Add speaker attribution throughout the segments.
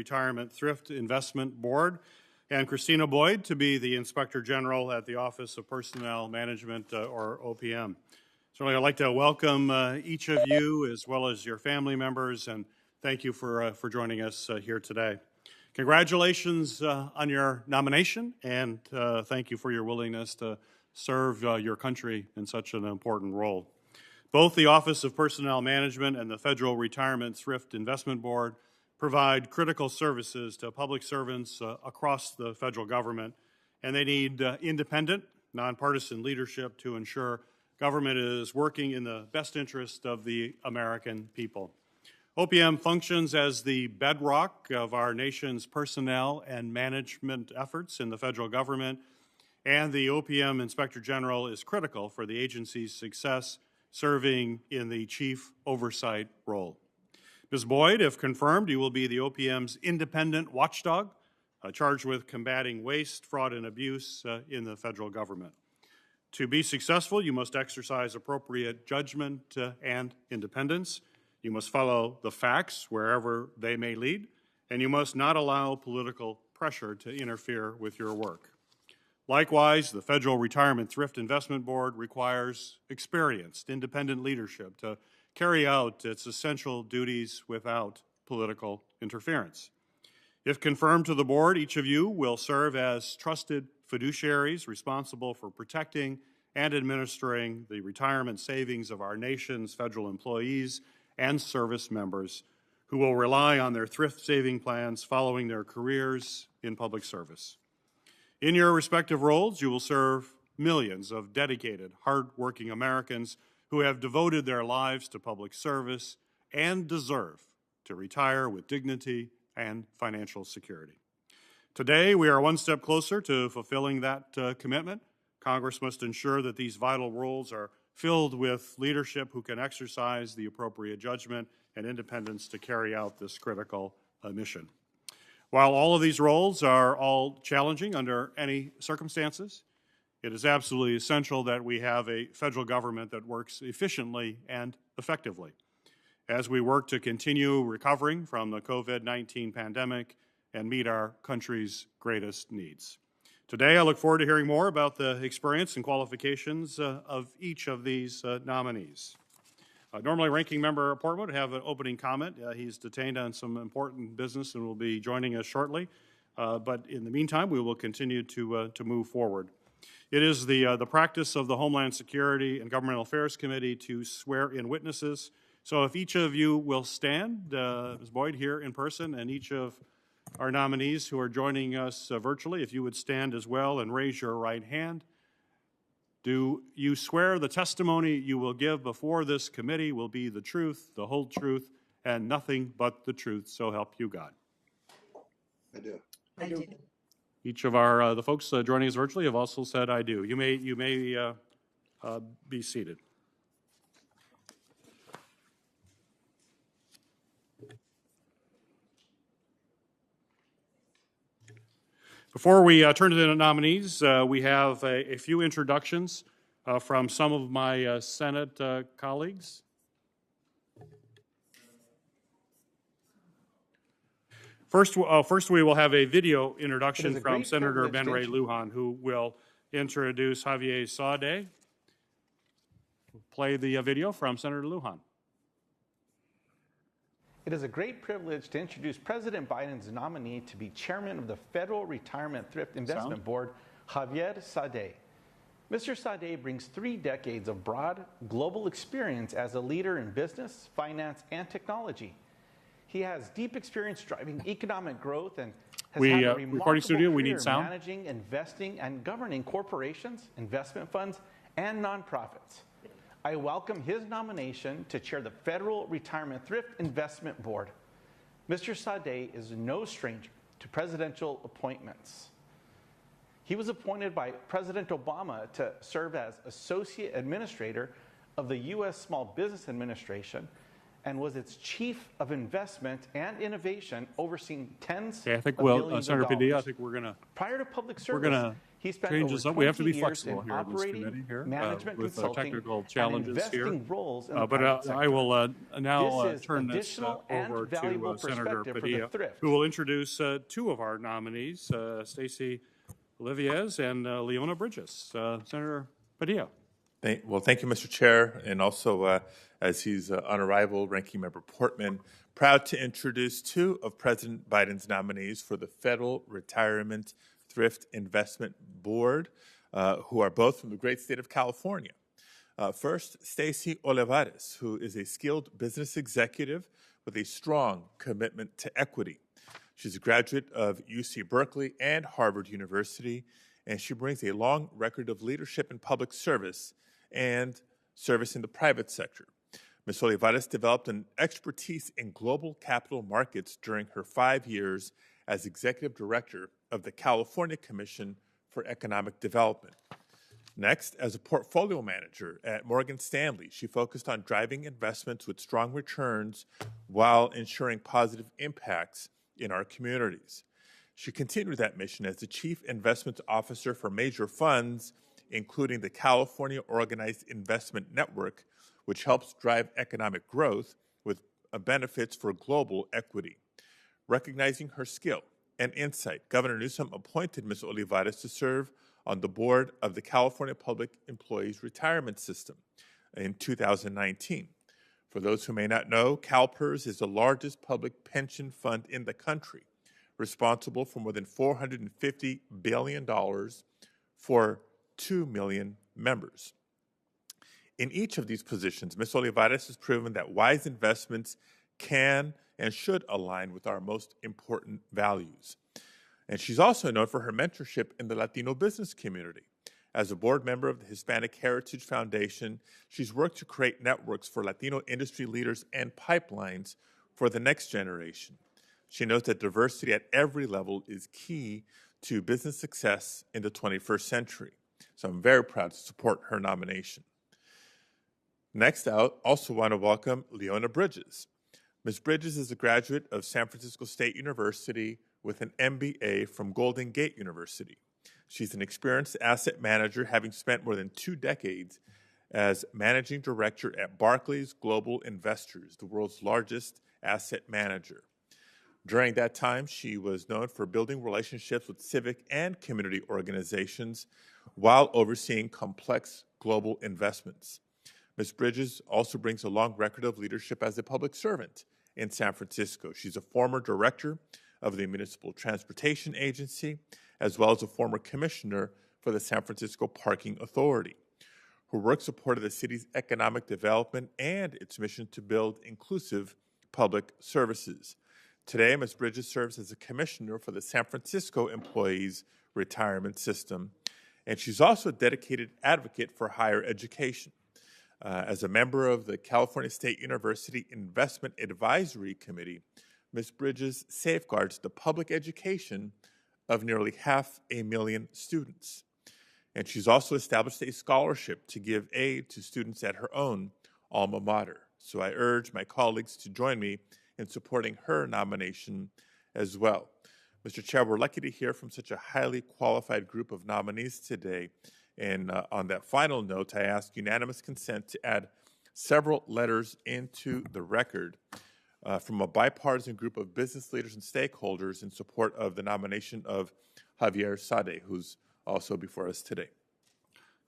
Speaker 1: Retirement Thrift Investment Board, and Christina Boyd to be the Inspector General at the Office of Personnel Management, or OPM. Certainly, I'd like to welcome each of you as well as your family members, and thank you for joining us here today. Congratulations on your nomination, and thank you for your willingness to serve your country in such an important role. Both the Office of Personnel Management and the Federal Retirement Thrift Investment Board provide critical services to public servants across the federal government, and they need independent, nonpartisan leadership to ensure government is working in the best interest of the American people. OPM functions as the bedrock of our nation's personnel and management efforts in the federal government, and the OPM Inspector General is critical for the agency's success, serving in the chief oversight role. Ms. Boyd, if confirmed, you will be the OPM's independent watchdog, charged with combating waste, fraud, and abuse in the federal government. To be successful, you must exercise appropriate judgment and independence. You must follow the facts wherever they may lead, and you must not allow political pressure to interfere with your work. Likewise, the Federal Retirement Thrift Investment Board requires experienced, independent leadership to carry out its essential duties without political interference. If confirmed to the board, each of you will serve as trusted fiduciaries responsible for protecting and administering the retirement savings of our nation's federal employees and service members who will rely on their thrift saving plans following their careers in public service. In your respective roles, you will serve millions of dedicated, hard-working Americans who have devoted their lives to public service and deserve to retire with dignity and financial security. Today, we are one step closer to fulfilling that commitment. Congress must ensure that these vital roles are filled with leadership who can exercise the appropriate judgment and independence to carry out this critical mission. While all of these roles are all challenging under any circumstances, it is absolutely essential that we have a federal government that works efficiently and effectively as we work to continue recovering from the COVID-19 pandemic and meet our country's greatest needs. Today, I look forward to hearing more about the experience and qualifications of each of these nominees. Normally, Ranking Member Portman would have an opening comment. He's detained on some important business and will be joining us shortly. But in the meantime, we will continue to move forward. It is the practice of the Homeland Security and Governmental Affairs Committee to swear in witnesses. So if each of you will stand, Ms. Boyd here in person, and each of our nominees who are joining us virtually, if you would stand as well and raise your right hand. Do you swear the testimony you will give before this committee will be the truth, the whole truth, and nothing but the truth, so help you God?
Speaker 2: I do.
Speaker 3: I do.
Speaker 1: Each of our the folks joining us virtually have also said I do. You may be seated. Before we turn to the nominees, we have a few introductions from some of my Senate colleagues. First, we will have a video introduction from Senator Ben Ray Lujan, who will introduce Javier Saade. Play the video from Senator Lujan.
Speaker 4: It is a great privilege to introduce President Biden's nominee to be chairman of the Federal Retirement Thrift Investment Board, Javier Saade. Mr. Saade brings 3 decades of broad global experience as a leader in business, finance, and technology. He has deep experience driving economic growth and has had a remarkable career managing, investing, and governing corporations, investment funds, and nonprofits. I welcome his nomination to chair the Federal Retirement Thrift Investment Board. Mr. Saade is no stranger to presidential appointments. He was appointed by President Obama to serve as Associate Administrator of the U.S. Small Business Administration and was its Chief of Investment and Innovation, overseeing tens of billions of dollars.
Speaker 1: Senator Padilla, I think we're going to...
Speaker 4: Prior to public service, He spent
Speaker 1: changes
Speaker 4: over
Speaker 1: up. We have to
Speaker 4: 20
Speaker 1: be
Speaker 4: years
Speaker 1: flexible
Speaker 4: in
Speaker 1: here in this
Speaker 4: operating,
Speaker 1: committee here
Speaker 4: management
Speaker 1: with
Speaker 4: consulting,
Speaker 1: technical
Speaker 4: and
Speaker 1: challenges here.
Speaker 4: investing roles in the
Speaker 1: But
Speaker 4: private sector.
Speaker 1: I will now
Speaker 4: This is
Speaker 1: turn this
Speaker 4: additional and
Speaker 1: over
Speaker 4: valuable
Speaker 1: to Senator
Speaker 4: perspective for the
Speaker 1: Padilla,
Speaker 4: Thrift.
Speaker 1: who will introduce two of our nominees, Stacey Olivares and Leona Bridges. Senator Padilla.
Speaker 3: Thank you, Mr. Chair, and also as he's on arrival, Ranking Member Portman, proud to introduce two of President Biden's nominees for the Federal Retirement Thrift Investment Board, who are both from the great state of California. First, Stacey Olivares, who is a skilled business executive with a strong commitment to equity. She's a graduate of UC Berkeley and Harvard University, and she brings a long record of leadership in public service and service in the private sector. Ms. Olivares developed an expertise in global capital markets during her 5 years as executive director of the California Commission for Economic Development. Next, as a portfolio manager at Morgan Stanley, she focused on driving investments with strong returns while ensuring positive impacts in our communities. She continued that mission as the chief investment officer for major funds, including the California Organized Investment Network, which helps drive economic growth with benefits for global equity. Recognizing her skill and insight, Governor Newsom appointed Ms. Olivares to serve on the board of the California Public Employees Retirement System in 2019. For those who may not know, CalPERS is the largest public pension fund in the country, responsible for more than $450 billion for 2 million members. In each of these positions, Ms. Olivares has proven that wise investments can and should align with our most important values. And she's also known for her mentorship in the Latino business community. As a board member of the Hispanic Heritage Foundation, she's worked to create networks for Latino industry leaders and pipelines for the next generation. She knows that diversity at every level is key to business success in the 21st century. So I'm very proud to support her nomination. Next, I also want to welcome Leona Bridges. Ms. Bridges is a graduate of San Francisco State University with an MBA from Golden Gate University. She's an experienced asset manager, having spent more than 2 decades as managing director at Barclays Global Investors, the world's largest asset manager. During that time, she was known for building relationships with civic and community organizations while overseeing complex global investments. Ms. Bridges also brings a long record of leadership as a public servant in San Francisco. She's a former director of the Municipal Transportation Agency, as well as a former commissioner for the San Francisco Parking Authority. Her work supported the city's economic development and its mission to build inclusive public services. Today, Ms. Bridges serves as a commissioner for the San Francisco Employees Retirement System, and she's also a dedicated advocate for higher education. As a member of the California State University Investment Advisory Committee, Ms. Bridges safeguards the public education of nearly 500,000 students. And she's also established a scholarship to give aid to students at her own alma mater. So I urge my colleagues to join me in supporting her nomination as well. Mr. Chair, we're lucky to hear from such a highly qualified group of nominees today. And on that final note, I ask unanimous consent to add several letters into the record from a bipartisan group of business leaders and stakeholders in support of the nomination of Javier Saade, who's also before us today.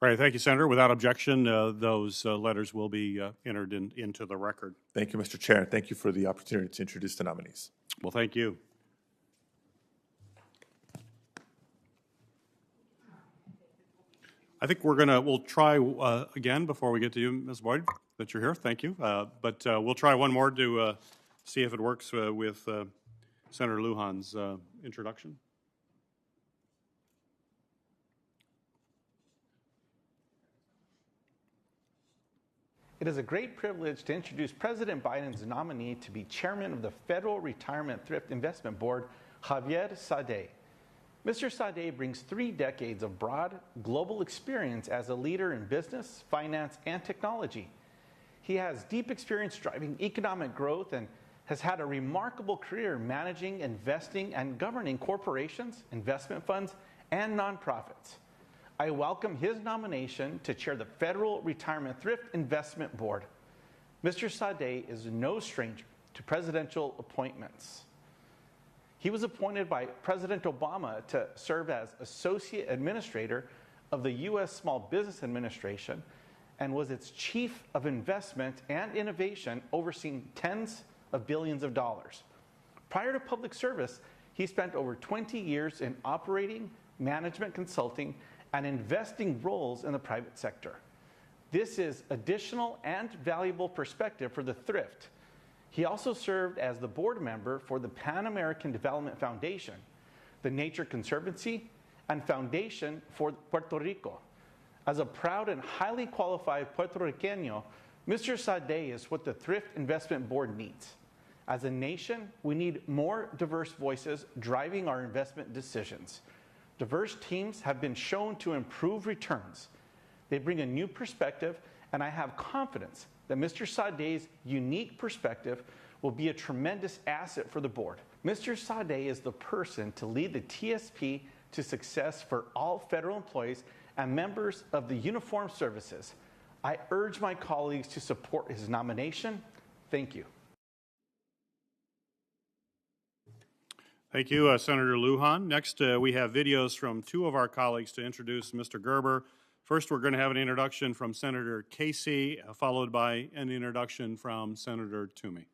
Speaker 1: All right, thank you, Senator. Without objection, those letters will be entered into the record.
Speaker 3: Thank you, Mr. Chair. Thank you for the opportunity to introduce the nominees.
Speaker 1: Well, thank you. I think we'll try again before we get to you, Ms. Boyd, that you're here. Thank you. But we'll try one more to see if it works with Senator Lujan's introduction.
Speaker 4: It is a great privilege to introduce President Biden's nominee to be chairman of the Federal Retirement Thrift Investment Board, Javier Saade. Mr. Saade brings 3 decades of broad global experience as a leader in business, finance, and technology. He has deep experience driving economic growth and has had a remarkable career managing, investing, and governing corporations, investment funds, and nonprofits. I welcome his nomination to chair the Federal Retirement Thrift Investment Board. Mr. Saade is no stranger to presidential appointments. He was appointed by President Obama to serve as Associate Administrator of the U.S. Small Business Administration and was its Chief of Investment and Innovation, overseeing tens of billions of dollars. Prior to public service, he spent over 20 years in operating, management consulting, and investing roles in the private sector. This is additional and valuable perspective for the Thrift. He also served as the board member for the Pan American Development Foundation, the Nature Conservancy, and Foundation for Puerto Rico. As a proud and highly qualified Puerto Riqueño, Mr. Saade is what the Thrift Investment Board needs. As a nation, we need more diverse voices driving our investment decisions. Diverse teams have been shown to improve returns. They bring a new perspective, and I have confidence that Mr. Saade's unique perspective will be a tremendous asset for the board. Mr. Saade is the person to lead the TSP to success for all federal employees and members of the uniformed services. I urge my colleagues to support his nomination. Thank you.
Speaker 1: Thank you, Senator Lujan. Next, we have videos from two of our colleagues to introduce Mr. Gerber. First, we're going to have an introduction from Senator Casey, followed by an introduction from Senator Toomey.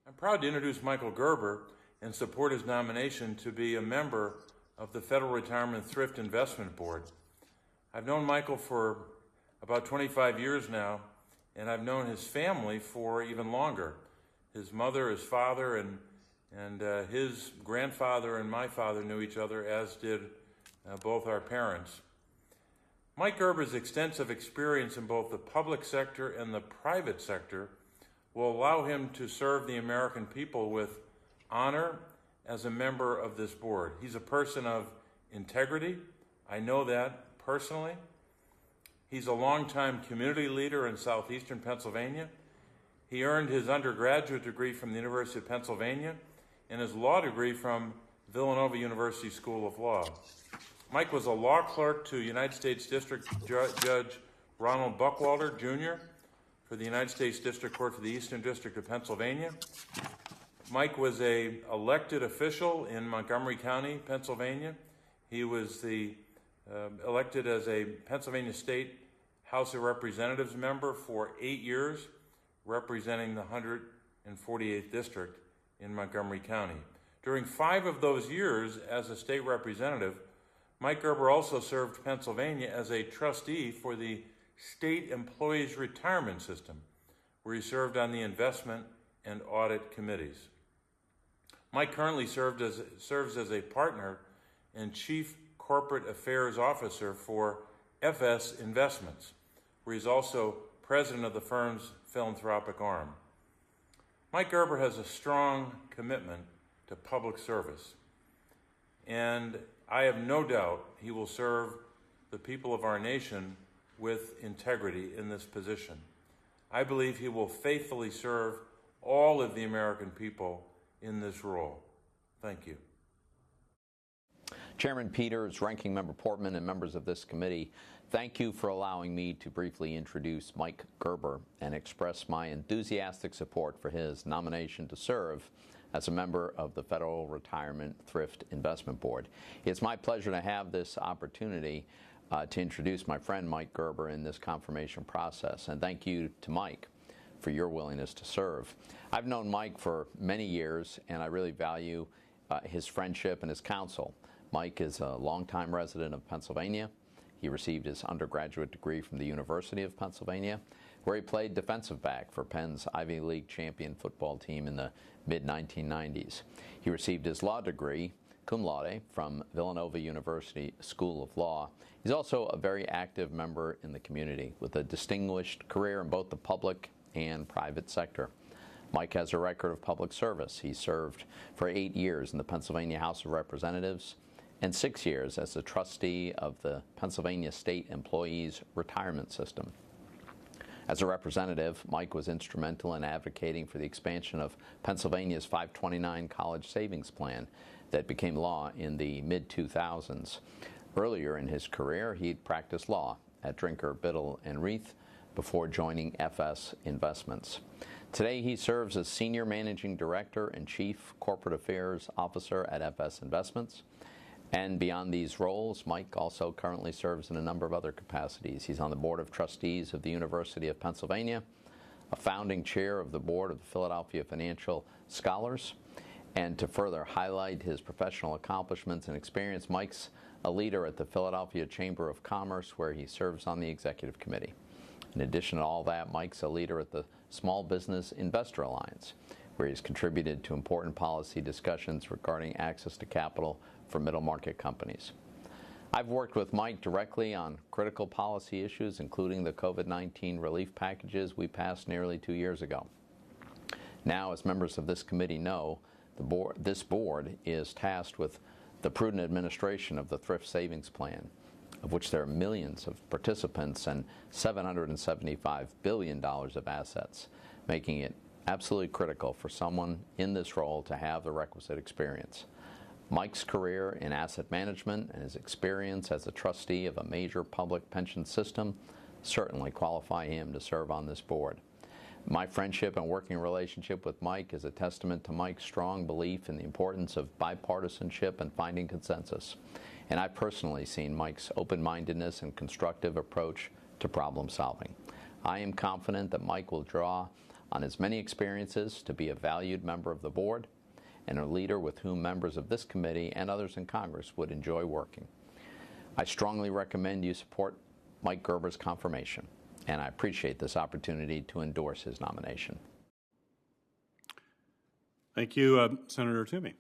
Speaker 5: I'm proud to introduce Michael Gerber and support his nomination to be a member of the Federal Retirement Thrift Investment Board. I've known Michael for about 25 years now, and I've known his family for even longer. His mother, his father, and his grandfather and my father knew each other, as did both our parents. Mike Gerber's extensive experience in both the public sector and the private sector will allow him to serve the American people with honor as a member of this board. He's a person of integrity. I know that personally. He's a longtime community leader in southeastern Pennsylvania. He earned his undergraduate degree from the University of Pennsylvania and his law degree from Villanova University School of Law. Mike was a law clerk to United States District Judge Ronald Buckwalter, Jr. for the United States District Court for the Eastern District of Pennsylvania. Mike was an elected official in Montgomery County, Pennsylvania. He was elected as a Pennsylvania State House of Representatives member for 8 years, representing the 148th District in Montgomery County. During 5 of those years as a state representative, Mike Gerber also served Pennsylvania as a trustee for the State Employees Retirement System, where he served on the investment and audit committees. Mike currently serves as a partner and Chief Corporate Affairs Officer for FS Investments, where he's also president of the firm's philanthropic arm. Mike Gerber has a strong commitment to public service, and I have no doubt he will serve the people of our nation with integrity in this position. I believe he will faithfully serve all of the American people in this role. Thank you.
Speaker 6: Chairman Peters, Ranking Member Portman, and members of this committee, thank you for allowing me to briefly introduce Mike Gerber and express my enthusiastic support for his nomination to serve as a member of the Federal Retirement Thrift Investment Board. It's my pleasure to have this opportunity to introduce my friend Mike Gerber in this confirmation process, and thank you to Mike for your willingness to serve. I've known Mike for many years, and I really value his friendship and his counsel. Mike is a longtime resident of Pennsylvania. He received his undergraduate degree from the University of Pennsylvania, where he played defensive back for Penn's Ivy League champion football team in the mid-1990s. He received his law degree, cum laude, from Villanova University School of Law. He's also a very active member in the community with a distinguished career in both the public and private sector. Mike has a record of public service. He served for 8 years in the Pennsylvania House of Representatives and 6 years as a trustee of the Pennsylvania State Employees Retirement System. As a representative, Mike was instrumental in advocating for the expansion of Pennsylvania's 529 college savings plan that became law in the mid-2000s. Earlier in his career, he'd practiced law at Drinker, Biddle, and Reith before joining FS Investments. Today, he serves as Senior Managing Director and Chief Corporate Affairs Officer at FS Investments. And beyond these roles, Mike also currently serves in a number of other capacities. He's on the Board of Trustees of the University of Pennsylvania, a founding chair of the Board of the Philadelphia Financial Scholars. And to further highlight his professional accomplishments and experience, Mike's a leader at the Philadelphia Chamber of Commerce, where he serves on the Executive Committee. In addition to all that, Mike's a leader at the Small Business Investor Alliance, where he's contributed to important policy discussions regarding access to capital for middle market companies. I've worked with Mike directly on critical policy issues, including the COVID-19 relief packages we passed nearly 2 years ago. Now, as members of this committee know, this board is tasked with the prudent administration of the Thrift Savings Plan, of which there are millions of participants and $775 billion of assets, making it absolutely critical for someone in this role to have the requisite experience. Mike's career in asset management and his experience as a trustee of a major public pension system certainly qualify him to serve on this board. My friendship and working relationship with Mike is a testament to Mike's strong belief in the importance of bipartisanship and finding consensus. And I've personally seen Mike's open-mindedness and constructive approach to problem solving. I am confident that Mike will draw on his many experiences to be a valued member of the board and a leader with whom members of this committee and others in Congress would enjoy working. I strongly recommend you support Mike Gerber's confirmation, and I appreciate this opportunity to endorse his nomination.
Speaker 1: Thank you, Senator Toomey.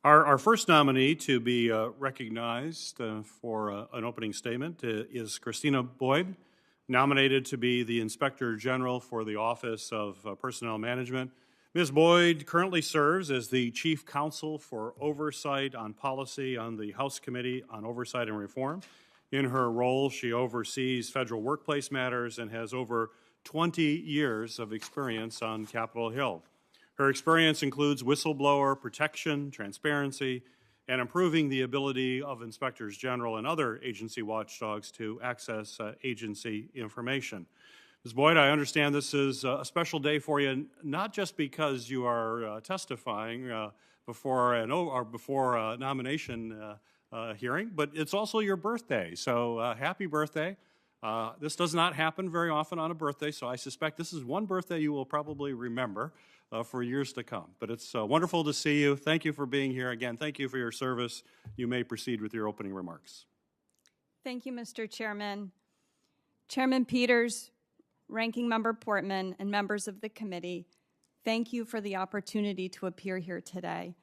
Speaker 1: Our first nominee to be recognized for an opening statement is Christina Boyd, nominated to be the Inspector General for the Office of Personnel Management. Ms. Boyd currently serves as the Chief Counsel for Oversight on Policy on the House Committee on Oversight and Reform. In her role, she oversees federal workplace matters and has over 20 years of experience on Capitol Hill. Her experience includes whistleblower protection, transparency, and improving the ability of inspectors general and other agency watchdogs to access agency information. Ms. Boyd, I understand this is a special day for you, not just because you are testifying before a nomination hearing, but it's also your birthday. So happy birthday. This does not happen very often on a birthday, so I suspect this is one birthday you will probably remember for years to come. But it's wonderful to see you. Thank you for being here. Again, thank you for your service. You may proceed with your opening remarks.
Speaker 7: Thank you, Mr. Chairman. Chairman Peters, Ranking Member Portman, and members of the committee, thank you for the opportunity to appear here today.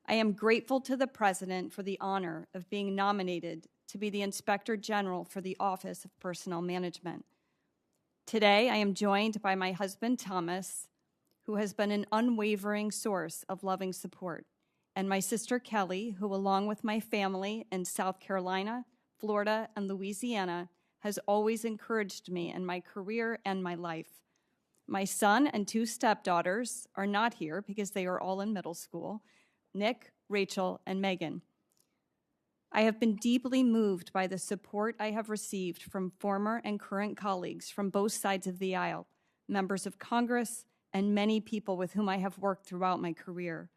Speaker 7: I am grateful to the President for the honor of being nominated to be the Inspector General for the Office of Personnel Management. Today, I am joined by my husband, Thomas, who has been an unwavering source of loving support, and my sister, Kelly, who, along with my family in South Carolina, Florida, and Louisiana, has always encouraged me in my career and my life. My son and 2 stepdaughters are not here because they are all in middle school, Nick, Rachel, and Megan. I have been deeply moved by the support I have received from former and current colleagues from both sides of the aisle, members of Congress, and many people with whom I have worked throughout my career.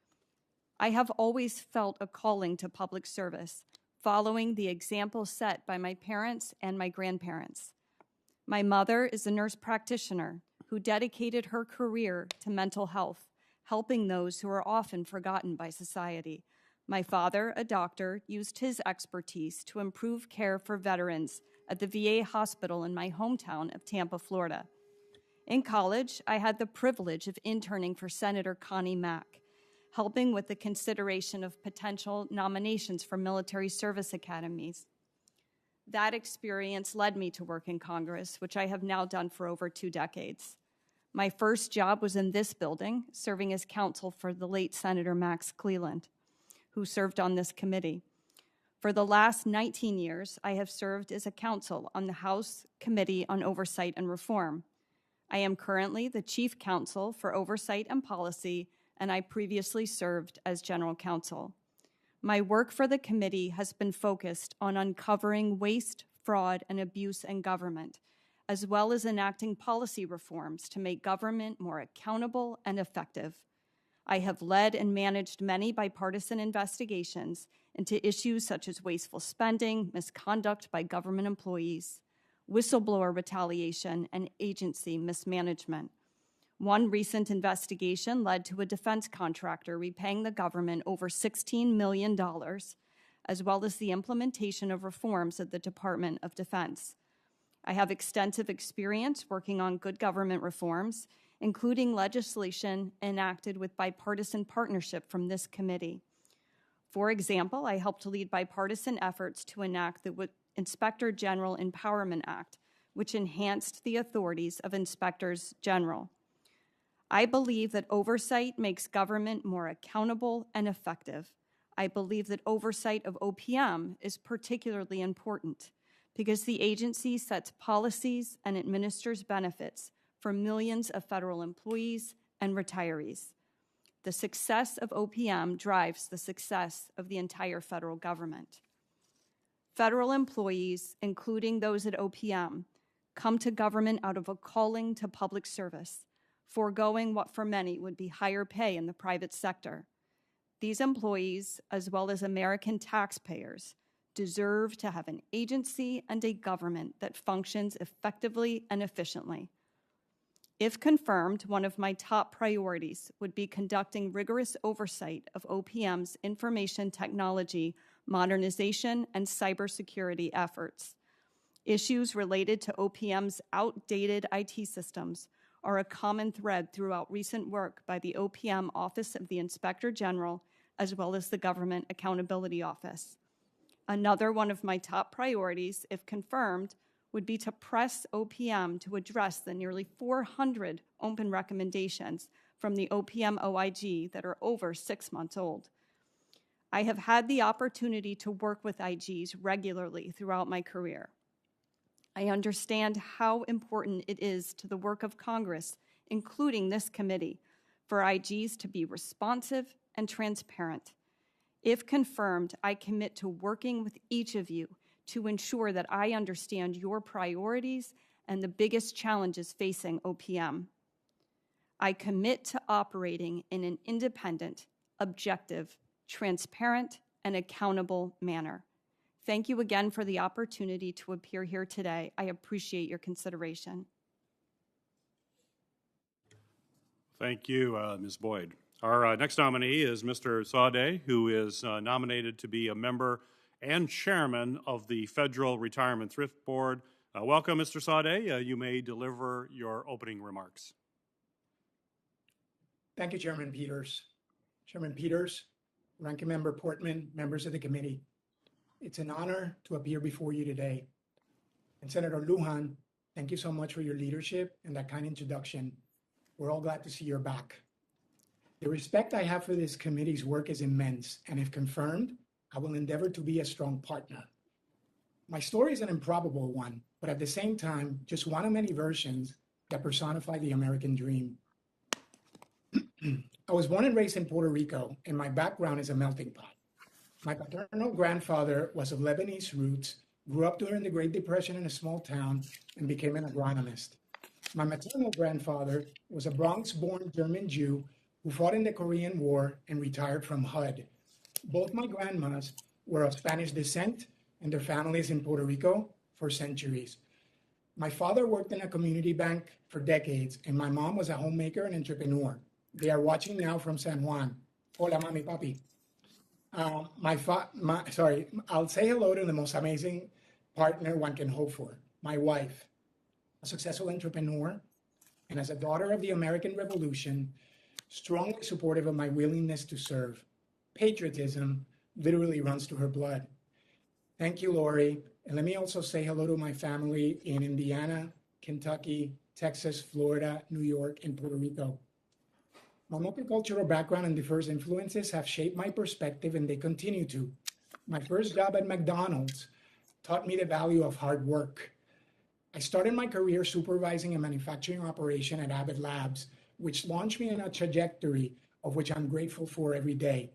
Speaker 7: I have always felt a calling to public service, following the example set by my parents and my grandparents. My mother is a nurse practitioner who dedicated her career to mental health, helping those who are often forgotten by society. My father, a doctor, used his expertise to improve care for veterans at the VA hospital in my hometown of Tampa, Florida. In college, I had the privilege of interning for Senator Connie Mack, helping with the consideration of potential nominations for military service academies. That experience led me to work in Congress, which I have now done for over 2 decades. My first job was in this building, serving as counsel for the late Senator Max Cleland, who served on this committee. For the last 19 years, I have served as a counsel on the House Committee on Oversight and Reform. I am currently the Chief Counsel for Oversight and Policy, and I previously served as General Counsel. My work for the committee has been focused on uncovering waste, fraud, and abuse in government, as well as enacting policy reforms to make government more accountable and effective. I have led and managed many bipartisan investigations into issues such as wasteful spending, misconduct by government employees, whistleblower retaliation, and agency mismanagement. One recent investigation led to a defense contractor repaying the government over $16 million, as well as the implementation of reforms at the Department of Defense. I have extensive experience working on good government reforms, including legislation enacted with bipartisan partnership from this committee. For example, I helped lead bipartisan efforts to enact the Inspector General Empowerment Act, which enhanced the authorities of inspectors general. I believe that oversight makes government more accountable and effective. I believe that oversight of OPM is particularly important because the agency sets policies and administers benefits for millions of federal employees and retirees. The success of OPM drives the success of the entire federal government. Federal employees, including those at OPM, come to government out of a calling to public service, foregoing what for many would be higher pay in the private sector. These employees, as well as American taxpayers, deserve to have an agency and a government that functions effectively and efficiently. If confirmed, one of my top priorities would be conducting rigorous oversight of OPM's information technology modernization and cybersecurity efforts. Issues related to OPM's outdated IT systems are a common thread throughout recent work by the OPM Office of the Inspector General, as well as the Government Accountability Office. Another one of my top priorities, if confirmed, would be to press OPM to address the nearly 400 open recommendations from the OPM OIG that are over 6 months old. I have had the opportunity to work with IGs regularly throughout my career. I understand how important it is to the work of Congress, including this committee, for IGs to be responsive and transparent. If confirmed, I commit to working with each of you to ensure that I understand your priorities and the biggest challenges facing OPM. I commit to operating in an independent, objective, transparent, and accountable manner. Thank you again for the opportunity to appear here today. I appreciate your consideration.
Speaker 1: Thank you, Ms. Boyd. Our next nominee is Mr. Saade, who is nominated to be a member and chairman of the Federal Retirement Thrift Board. Welcome, Mr. Saade. You may deliver your opening remarks.
Speaker 8: Thank you, Chairman Peters. Chairman Peters, Ranking Member Portman, members of the committee. It's an honor to appear before you today. And Senator Lujan, thank you so much for your leadership and that kind introduction. We're all glad to see you're back. The respect I have for this committee's work is immense, and if confirmed, I will endeavor to be a strong partner. My story is an improbable one, but at the same time, just one of many versions that personify the American dream. I was born and raised in Puerto Rico, and my background is a melting pot. My paternal grandfather was of Lebanese roots, grew up during the Great Depression in a small town, and became an agronomist. My maternal grandfather was a Bronx-born German Jew who fought in the Korean War and retired from HUD. Both my grandmas were of Spanish descent, and their families in Puerto Rico for centuries. My father worked in a community bank for decades, and my mom was a homemaker and entrepreneur. They are watching now from San Juan. Hola, mami, papi. I'll say hello to the most amazing partner one can hope for, my wife, a successful entrepreneur, and as a daughter of the American Revolution, strongly supportive of my willingness to serve. Patriotism literally runs through her blood. Thank you, Lori. And let me also say hello to my family in Indiana, Kentucky, Texas, Florida, New York, and Puerto Rico. My multicultural background and diverse influences have shaped my perspective, and they continue to. My first job at McDonald's taught me the value of hard work. I started my career supervising a manufacturing operation at Abbott Labs, which launched me on a trajectory of which I'm grateful for every day.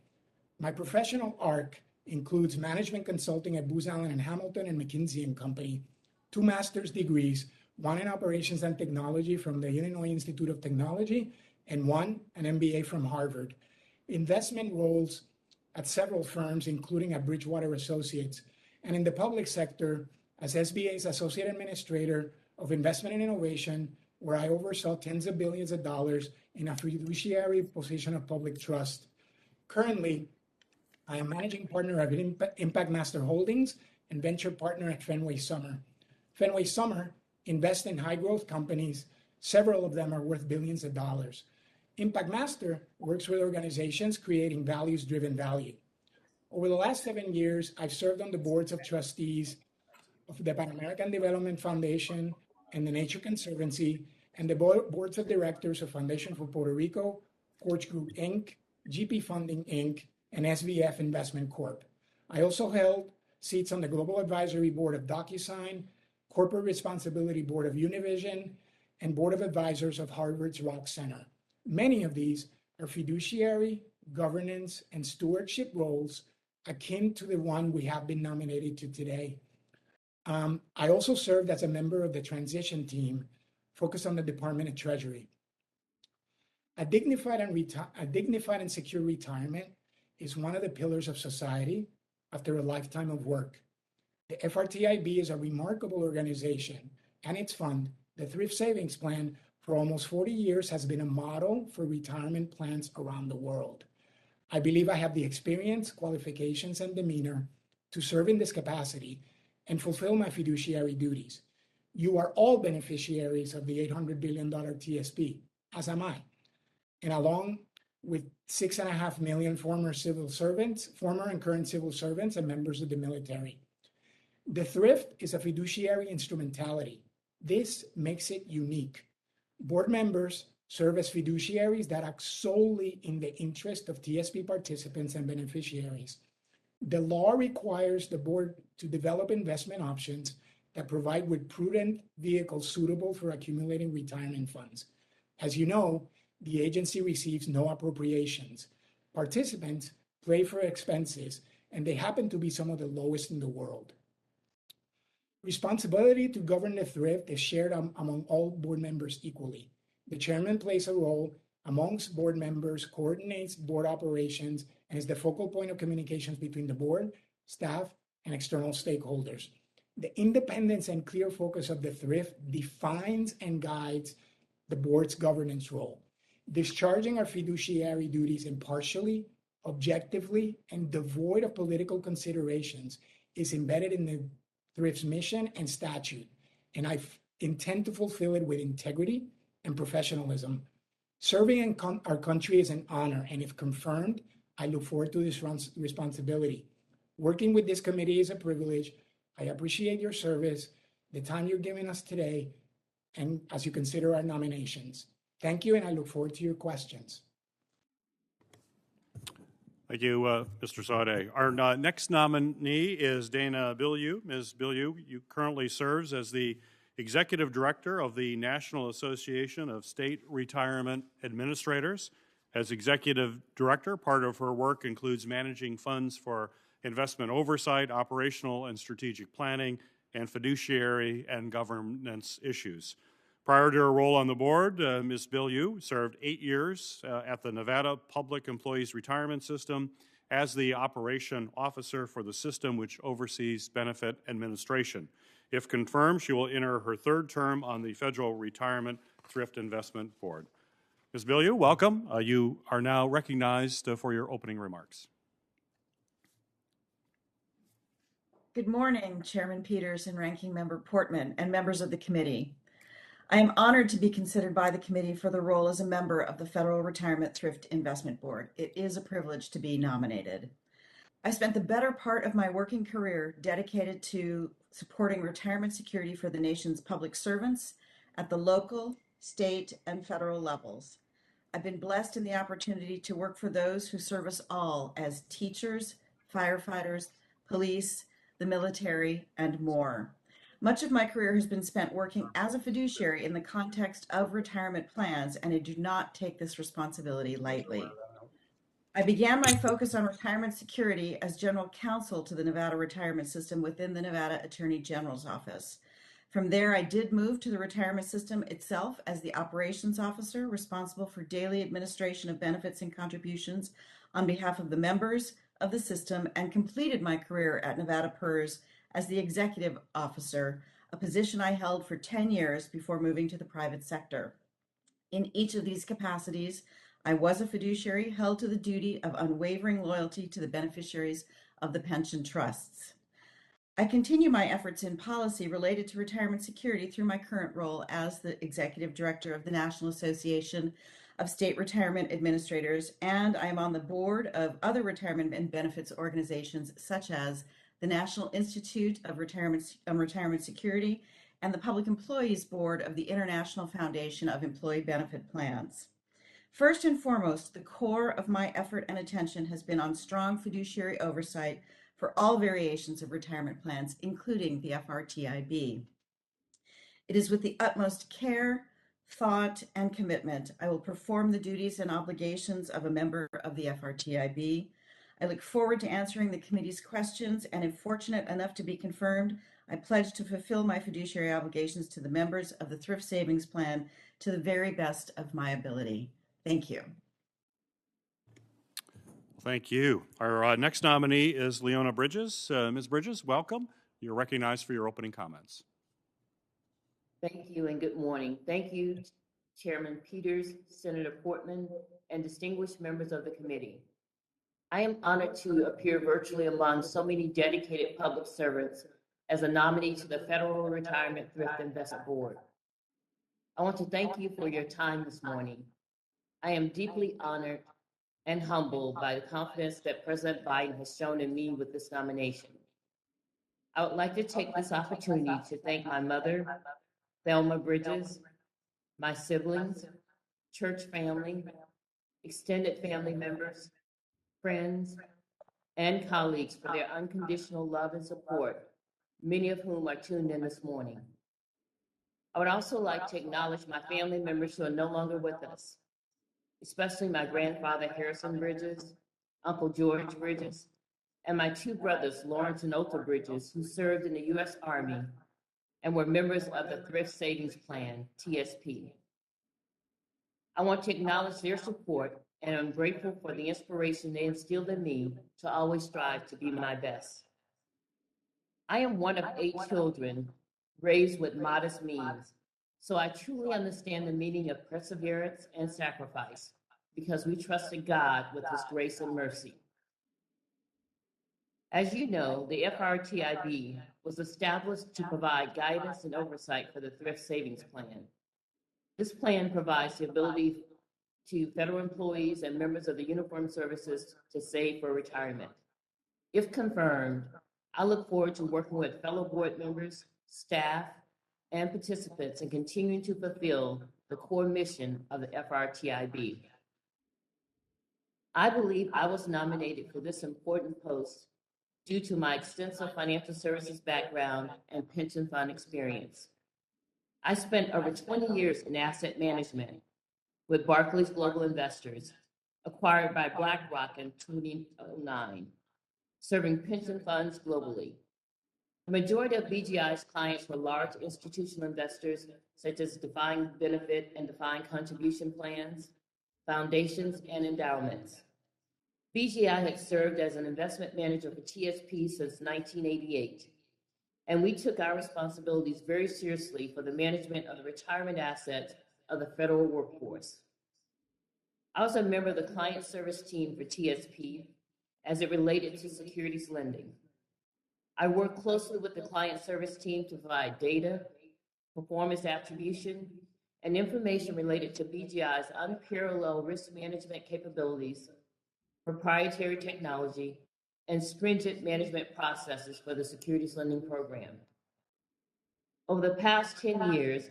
Speaker 8: My professional arc includes management consulting at Booz Allen and Hamilton and McKinsey and Company, 2 master's degrees, 1 in operations and technology from the Illinois Institute of Technology, and 1 an MBA from Harvard. Investment roles at several firms, including at Bridgewater Associates, and in the public sector as SBA's Associate Administrator of Investment and Innovation, where I oversaw tens of billions of dollars in a fiduciary position of public trust. Currently, I am managing partner at Impact Master Holdings and venture partner at Fenway Summer. Fenway Summer invests in high-growth companies. Several of them are worth billions of dollars. Impact Master works with organizations creating values-driven value. Over the last 7 years, I've served on the boards of trustees of the Pan American Development Foundation and the Nature Conservancy, and the boards of directors of Foundation for Puerto Rico, Porch Group, Inc., GP Funding, Inc., and SVF Investment Corp. I also held seats on the Global Advisory Board of DocuSign, Corporate Responsibility Board of Univision, and Board of Advisors of Harvard's Rock Center. Many of these are fiduciary, governance, and stewardship roles akin to the one we have been nominated to today. I also served as a member of the transition team focused on the Department of Treasury. A dignified and secure retirement is one of the pillars of society after a lifetime of work. The FRTIB is a remarkable organization, and its fund, the Thrift Savings Plan, for almost 40 years has been a model for retirement plans around the world. I believe I have the experience, qualifications, and demeanor to serve in this capacity and fulfill my fiduciary duties. You are all beneficiaries of the $800 billion TSP, as am I. And along with 6.5 million former and current civil servants and members of the military. The Thrift is a fiduciary instrumentality. This makes it unique. Board members serve as fiduciaries that act solely in the interest of TSP participants and beneficiaries. The law requires the board to develop investment options that provide with prudent vehicles suitable for accumulating retirement funds. As you know, the agency receives no appropriations. Participants pay for expenses, and they happen to be some of the lowest in the world. Responsibility to govern the Thrift is shared among all board members equally. The chairman plays a role amongst board members, coordinates board operations, and is the focal point of communications between the board, staff, and external stakeholders. The independence and clear focus of the Thrift defines and guides the board's governance role. Discharging our fiduciary duties impartially, objectively, and devoid of political considerations is embedded in the Thrift's mission and statute, and I intend to fulfill it with integrity and professionalism. Serving in our country is an honor, and if confirmed, I look forward to this responsibility. Working with this committee is a privilege. I appreciate your service, the time you're giving us today, and as you consider our nominations. Thank you, and I look forward to your questions.
Speaker 1: Thank you, Mr. Saade. Our next nominee is Dana Billyou. Ms. Billyou, you currently serves as the Executive Director of the National Association of State Retirement Administrators. As Executive Director, part of her work includes managing funds for investment oversight, operational and strategic planning, and fiduciary and governance issues. Prior to her role on the board, Ms. Billyou served 8 years at the Nevada Public Employees Retirement System as the operation officer for the system, which oversees benefit administration. If confirmed, she will enter her 3rd term on the Federal Retirement Thrift Investment Board. Ms. Billyou, welcome. You are now recognized for your opening remarks.
Speaker 9: Good morning, Chairman Peters and Ranking Member Portman and members of the committee. I am honored to be considered by the committee for the role as a member of the Federal Retirement Thrift Investment Board. It is a privilege to be nominated. I spent the better part of my working career dedicated to supporting retirement security for the nation's public servants at the local, state, and federal levels. I've been blessed in the opportunity to work for those who serve us all as teachers, firefighters, police, the military, and more. Much of my career has been spent working as a fiduciary in the context of retirement plans, and I do not take this responsibility lightly. I began my focus on retirement security as general counsel to the Nevada retirement system within the Nevada Attorney General's office. From there, I did move to the retirement system itself as the operations officer responsible for daily administration of benefits and contributions on behalf of the members of the system, and completed my career at Nevada PERS as the executive officer, a position I held for 10 years before moving to the private sector. In each of these capacities, I was a fiduciary held to the duty of unwavering loyalty to the beneficiaries of the pension trusts. I continue my efforts in policy related to retirement security through my current role as the executive director of the National Association of State Retirement Administrators, and I am on the board of other retirement and benefits organizations such as the National Institute of Retirement Security and the Public Employees Board of the International Foundation of Employee Benefit Plans. First and foremost, the core of my effort and attention has been on strong fiduciary oversight for all variations of retirement plans, including the FRTIB. It is with the utmost care, thought, and commitment I will perform the duties and obligations of a member of the FRTIB. I look forward to answering the committee's questions, and if fortunate enough to be confirmed, I pledge to fulfill my fiduciary obligations to the members of the Thrift Savings Plan to the very best of my ability. Thank you.
Speaker 1: Thank you. Our next nominee is Leona Bridges. Ms. Bridges, welcome. You're recognized for your opening comments.
Speaker 10: Thank you and good morning. Thank you, Chairman Peters, Senator Portman, and distinguished members of the committee. I am honored to appear virtually among so many dedicated public servants as a nominee to the Federal Retirement Thrift Investment Board. I want to thank you for your time this morning. I am deeply honored and humbled by the confidence that President Biden has shown in me with this nomination. I would like to take this opportunity to thank my mother, Thelma Bridges, my siblings, church family, extended family members, friends, and colleagues for their unconditional love and support, many of whom are tuned in this morning. I would also like to acknowledge my family members who are no longer with us, especially my grandfather, Harrison Bridges, Uncle George Bridges, and my two brothers, Lawrence and Otha Bridges, who served in the U.S. Army and were members of the Thrift Savings Plan, TSP. I want to acknowledge their support, and I'm grateful for the inspiration they instilled in me to always strive to be my best. I am one of 8 children raised with modest means, so I truly understand the meaning of perseverance and sacrifice because we trusted God with His grace and mercy. As you know, the FRTIB was established to provide guidance and oversight for the Thrift Savings Plan. This plan provides the ability to federal employees and members of the uniformed services to save for retirement. If confirmed, I look forward to working with fellow board members, staff, and participants in continuing to fulfill the core mission of the FRTIB. I believe I was nominated for this important post due to my extensive financial services background and pension fund experience. I spent over 20 years in asset management with Barclays Global Investors, acquired by BlackRock in 2009, serving pension funds globally. The majority of BGI's clients were large institutional investors, such as defined benefit and defined contribution plans, foundations, and endowments. BGI had served as an investment manager for TSP since 1988, and we took our responsibilities very seriously for the management of the retirement assets of the federal workforce. I was a member of the client service team for TSP as it related to securities lending. I worked closely with the client service team to provide data, performance attribution, and information related to BGI's unparalleled risk management capabilities, proprietary technology, and stringent management processes for the securities lending program. Over the past 10 years,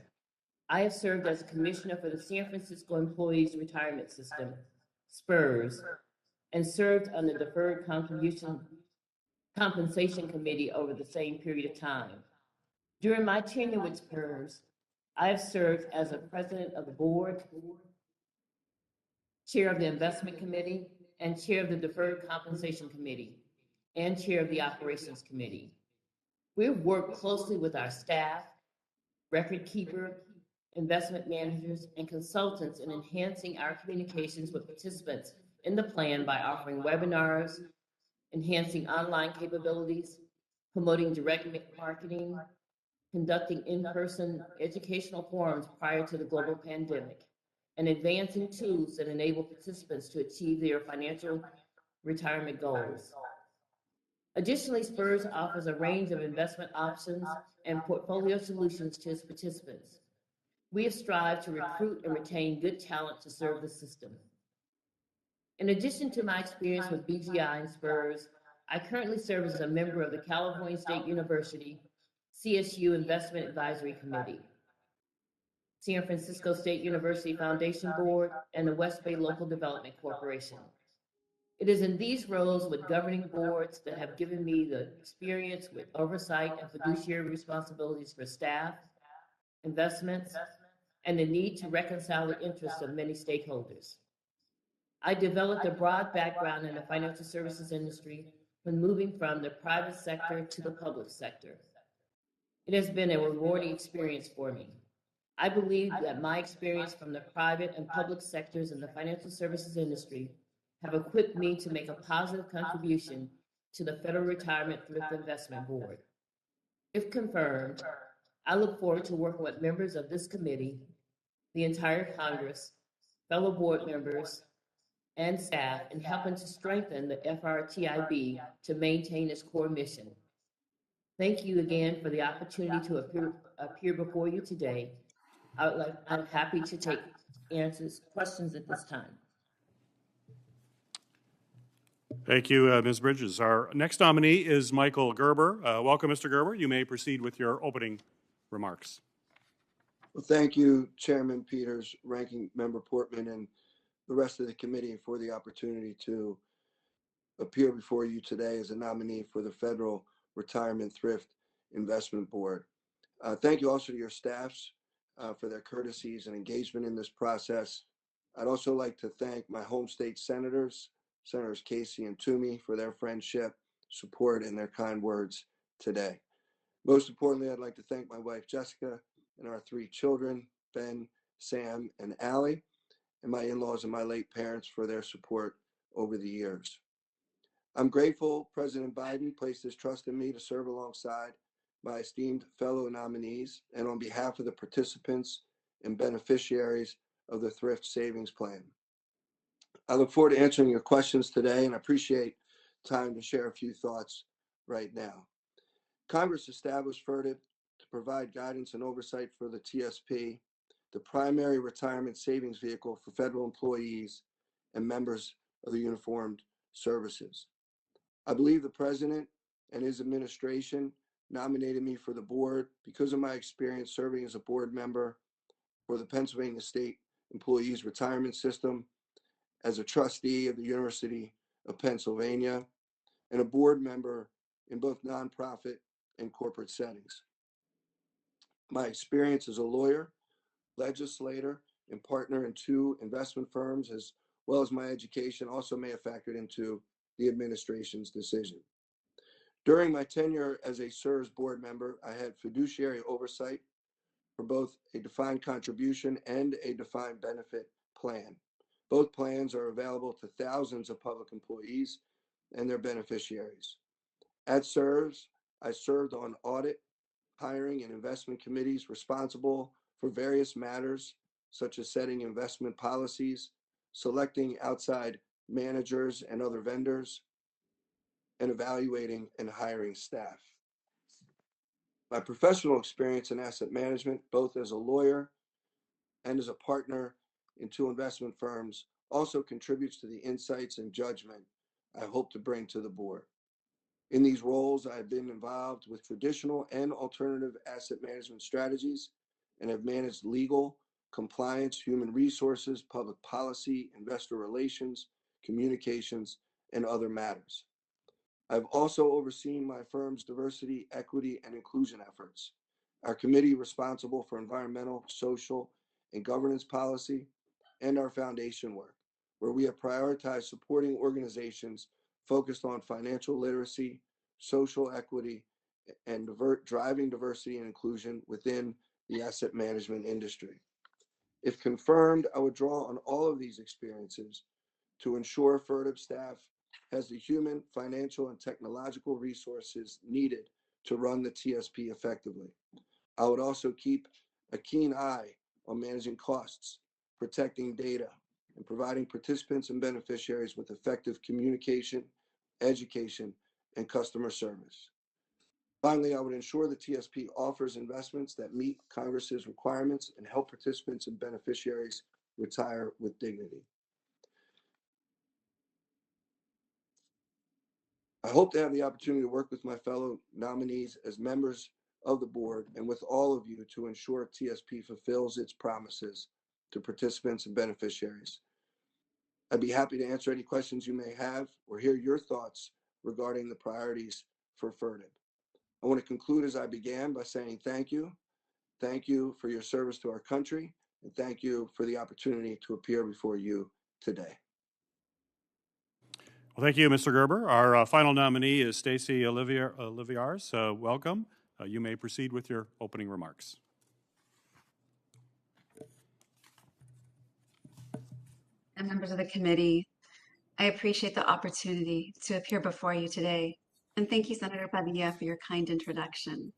Speaker 10: I have served as a commissioner for the San Francisco Employees Retirement System, SPURS, and served on the Deferred Compensation Committee over the same period of time. During my tenure with SPURS, I have served as a president of the board, chair of the investment committee, and Chair of the Deferred Compensation Committee, and Chair of the Operations Committee. We've worked closely with our staff, record keeper, investment managers, and consultants in enhancing our communications with participants in the plan by offering webinars, enhancing online capabilities, promoting direct marketing, conducting in-person educational forums prior to the global pandemic, and advancing tools that enable participants to achieve their financial retirement goals. Additionally, SPURS offers a range of investment options and portfolio solutions to its participants. We have strived to recruit and retain good talent to serve the system. In addition to my experience with BGI and SPURS, I currently serve as a member of the California State University CSU Investment Advisory Committee, San Francisco State University Foundation Board, and the West Bay Local Development Corporation. It is in these roles with governing boards that have given me the experience with oversight and fiduciary responsibilities for staff, investments, and the need to reconcile the interests of many stakeholders. I developed a broad background in the financial services industry when moving from the private sector to the public sector. It has been a rewarding experience for me. I believe that my experience from the private and public sectors in the financial services industry have equipped me to make a positive contribution to the Federal Retirement Thrift Investment Board. If confirmed, I look forward to working with members of this committee, the entire Congress, fellow board members, and staff in helping to strengthen the FRTIB to maintain its core mission. Thank you again for the opportunity to appear before you today. I'm happy to take questions at this time.
Speaker 1: Thank you, Ms. Bridges. Our next nominee is Michael Gerber. Welcome, Mr. Gerber. You may proceed with your opening remarks.
Speaker 2: Well, thank you, Chairman Peters, Ranking Member Portman, and the rest of the committee for the opportunity to appear before you today as a nominee for the Federal Retirement Thrift Investment Board. Thank you also to your staffs for their courtesies and engagement in this process. I'd also like to thank my home state senators, Senators Casey and Toomey, for their friendship, support, and their kind words today. Most importantly, I'd like to thank my wife, Jessica, and our 3 children, Ben, Sam, and Allie, and my in-laws and my late parents for their support over the years. I'm grateful President Biden placed his trust in me to serve alongside my esteemed fellow nominees and on behalf of the participants and beneficiaries of the Thrift Savings Plan. I look forward to answering your questions today and appreciate time to share a few thoughts right now. Congress established FRTIB to provide guidance and oversight for the TSP, the primary retirement savings vehicle for federal employees and members of the uniformed services. I believe the President and his administration nominated me for the board because of my experience serving as a board member for the Pennsylvania State Employees Retirement System, as a trustee of the University of Pennsylvania, and a board member in both nonprofit and corporate settings. My experience as a lawyer, legislator, and partner in 2 investment firms, as well as my education, also may have factored into the administration's decision. During my tenure as a SERS board member, I had fiduciary oversight for both a defined contribution and a defined benefit plan. Both plans are available to thousands of public employees and their beneficiaries. At SERS, I served on audit, hiring, and investment committees responsible for various matters, such as setting investment policies, selecting outside managers and other vendors, and evaluating and hiring staff. My professional experience in asset management, both as a lawyer and as a partner in 2 investment firms, also contributes to the insights and judgment I hope to bring to the board. In these roles, I have been involved with traditional and alternative asset management strategies and have managed legal, compliance, human resources, public policy, investor relations, communications, and other matters. I've also overseen my firm's diversity, equity, and inclusion efforts, our committee responsible for environmental, social, and governance policy, and our foundation work, where we have prioritized supporting organizations focused on financial literacy, social equity, and driving diversity and inclusion within the asset management industry. If confirmed, I would draw on all of these experiences to ensure FIRDIP staff has the human, financial, and technological resources needed to run the TSP effectively. I would also keep a keen eye on managing costs, protecting data, and providing participants and beneficiaries with effective communication, education, and customer service. Finally, I would ensure the TSP offers investments that meet Congress's requirements and help participants and beneficiaries retire with dignity. I hope to have the opportunity to work with my fellow nominees as members of the board and with all of you to ensure TSP fulfills its promises to participants and beneficiaries. I'd be happy to answer any questions you may have or hear your thoughts regarding the priorities for FIRDIP. I want to conclude as I began by saying thank you. Thank you for your service to our country, and thank you for the opportunity to appear before you today.
Speaker 1: Well, thank you, Mr. Gerber. Our final nominee is Stacey Olivares. Welcome. You may proceed with your opening remarks.
Speaker 11: And members of the committee, I appreciate the opportunity to appear before you today. And thank you, Senator Padilla, for your kind introduction.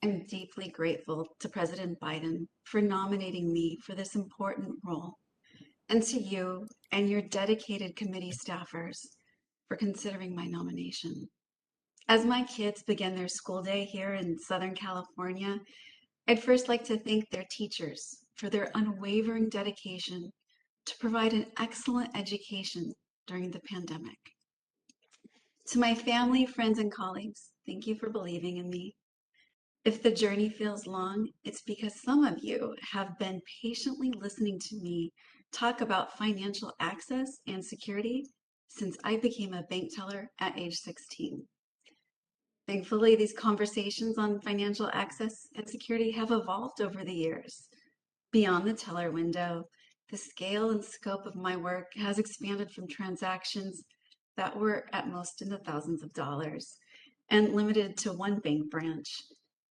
Speaker 11: I'm deeply grateful to President Biden for nominating me for this important role, and to you and your dedicated committee staffers for considering my nomination. As my kids begin their school day here in Southern California, I'd first like to thank their teachers for their unwavering dedication to provide an excellent education during the pandemic. To my family, friends, and colleagues, thank you for believing in me. If the journey feels long, it's because some of you have been patiently listening to me talk about financial access and security since I became a bank teller at age 16. Thankfully, these conversations on financial access and security have evolved over the years. Beyond the teller window, the scale and scope of my work has expanded from transactions that were at most in the thousands of dollars and limited to one bank branch,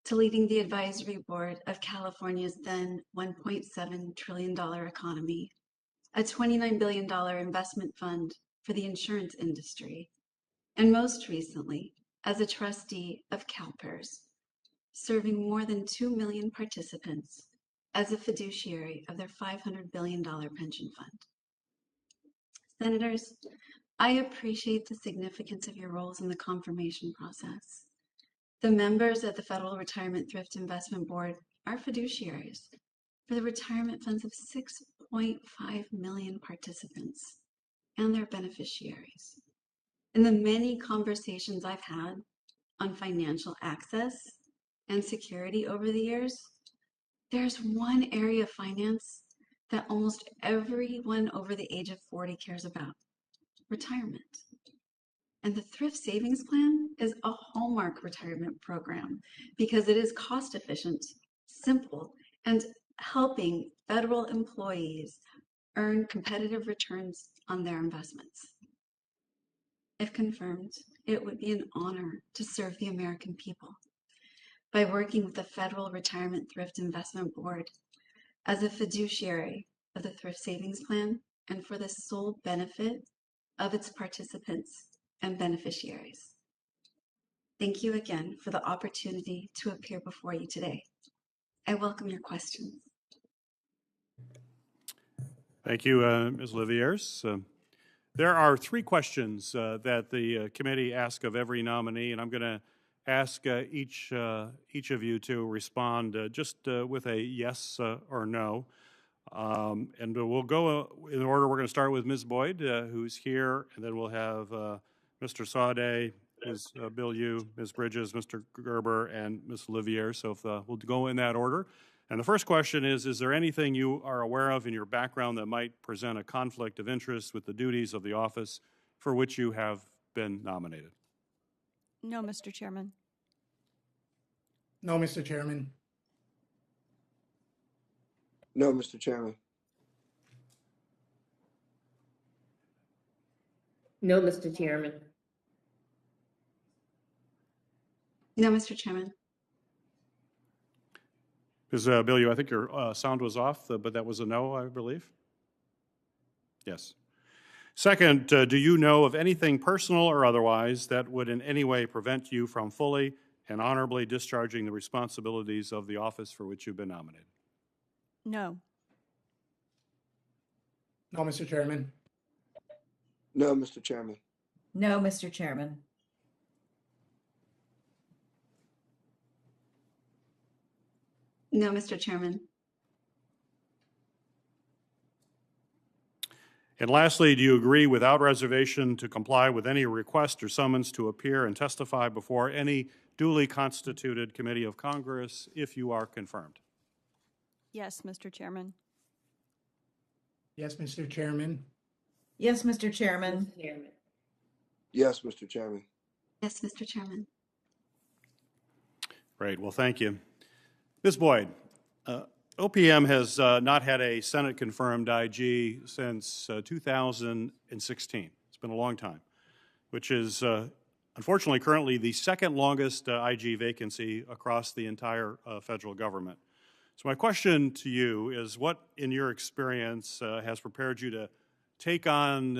Speaker 11: to leading the advisory board of California's then $1.7 trillion economy, a $29 billion investment fund for the insurance industry, and most recently, as a trustee of CalPERS, serving more than 2 million participants as a fiduciary of their $500 billion pension fund. Senators, I appreciate the significance of your roles in the confirmation process. The members of the Federal Retirement Thrift Investment Board are fiduciaries for the retirement funds of 6.5 million participants and their beneficiaries. In the many conversations I've had on financial access and security over the years, there's one area of finance that almost everyone over the age of 40 cares about: retirement. And the Thrift Savings Plan is a hallmark retirement program because it is cost efficient, simple, and helping federal employees earn competitive returns on their investments. If confirmed, it would be an honor to serve the American people by working with the Federal Retirement Thrift Investment Board as a fiduciary of the Thrift Savings Plan and for the sole benefit of its participants and beneficiaries. Thank you again for the opportunity to appear before you today. I welcome your questions.
Speaker 1: Thank you, Ms. Olivares. There are 3 questions that the committee asks of every nominee, and I'm going to ask each of you to respond just with a yes or no. And we'll go in order. We're going to start with Ms. Boyd, who's here, and then we'll have Mr. Saade, Ms. Billyou, Ms. Bridges, Mr. Gerber, and Ms. Olivares. So if, we'll go in that order. And the first question is there anything you are aware of in your background that might present a conflict of interest with the duties of the office for which you have been nominated?
Speaker 7: No, Mr. Chairman.
Speaker 8: No, Mr. Chairman.
Speaker 2: No, Mr. Chairman.
Speaker 10: No, Mr. Chairman.
Speaker 11: No, Mr. Chairman.
Speaker 1: Ms. Billyou, I think your sound was off, but that was a no, I believe? Yes. Second, do you know of anything personal or otherwise that would in any way prevent you from fully and honorably discharging the responsibilities of the office for which you've been nominated?
Speaker 7: No.
Speaker 8: No, Mr. Chairman.
Speaker 2: No, Mr. Chairman.
Speaker 9: No, Mr. Chairman.
Speaker 11: No, Mr. Chairman.
Speaker 1: And lastly, do you agree without reservation to comply with any request or summons to appear and testify before any duly constituted committee of Congress if you are confirmed?
Speaker 7: Yes, Mr. Chairman.
Speaker 8: Yes, Mr. Chairman.
Speaker 9: Yes, Mr. Chairman.
Speaker 10: Mr. Chairman.
Speaker 2: Yes, Mr. Chairman.
Speaker 11: Yes, Mr. Chairman.
Speaker 1: Great. Well, thank you. Ms. Boyd, OPM has not had a Senate-confirmed IG since 2016. It's been a long time, which is unfortunately currently the second longest IG vacancy across the entire federal government. So my question to you is, what in your experience has prepared you to take on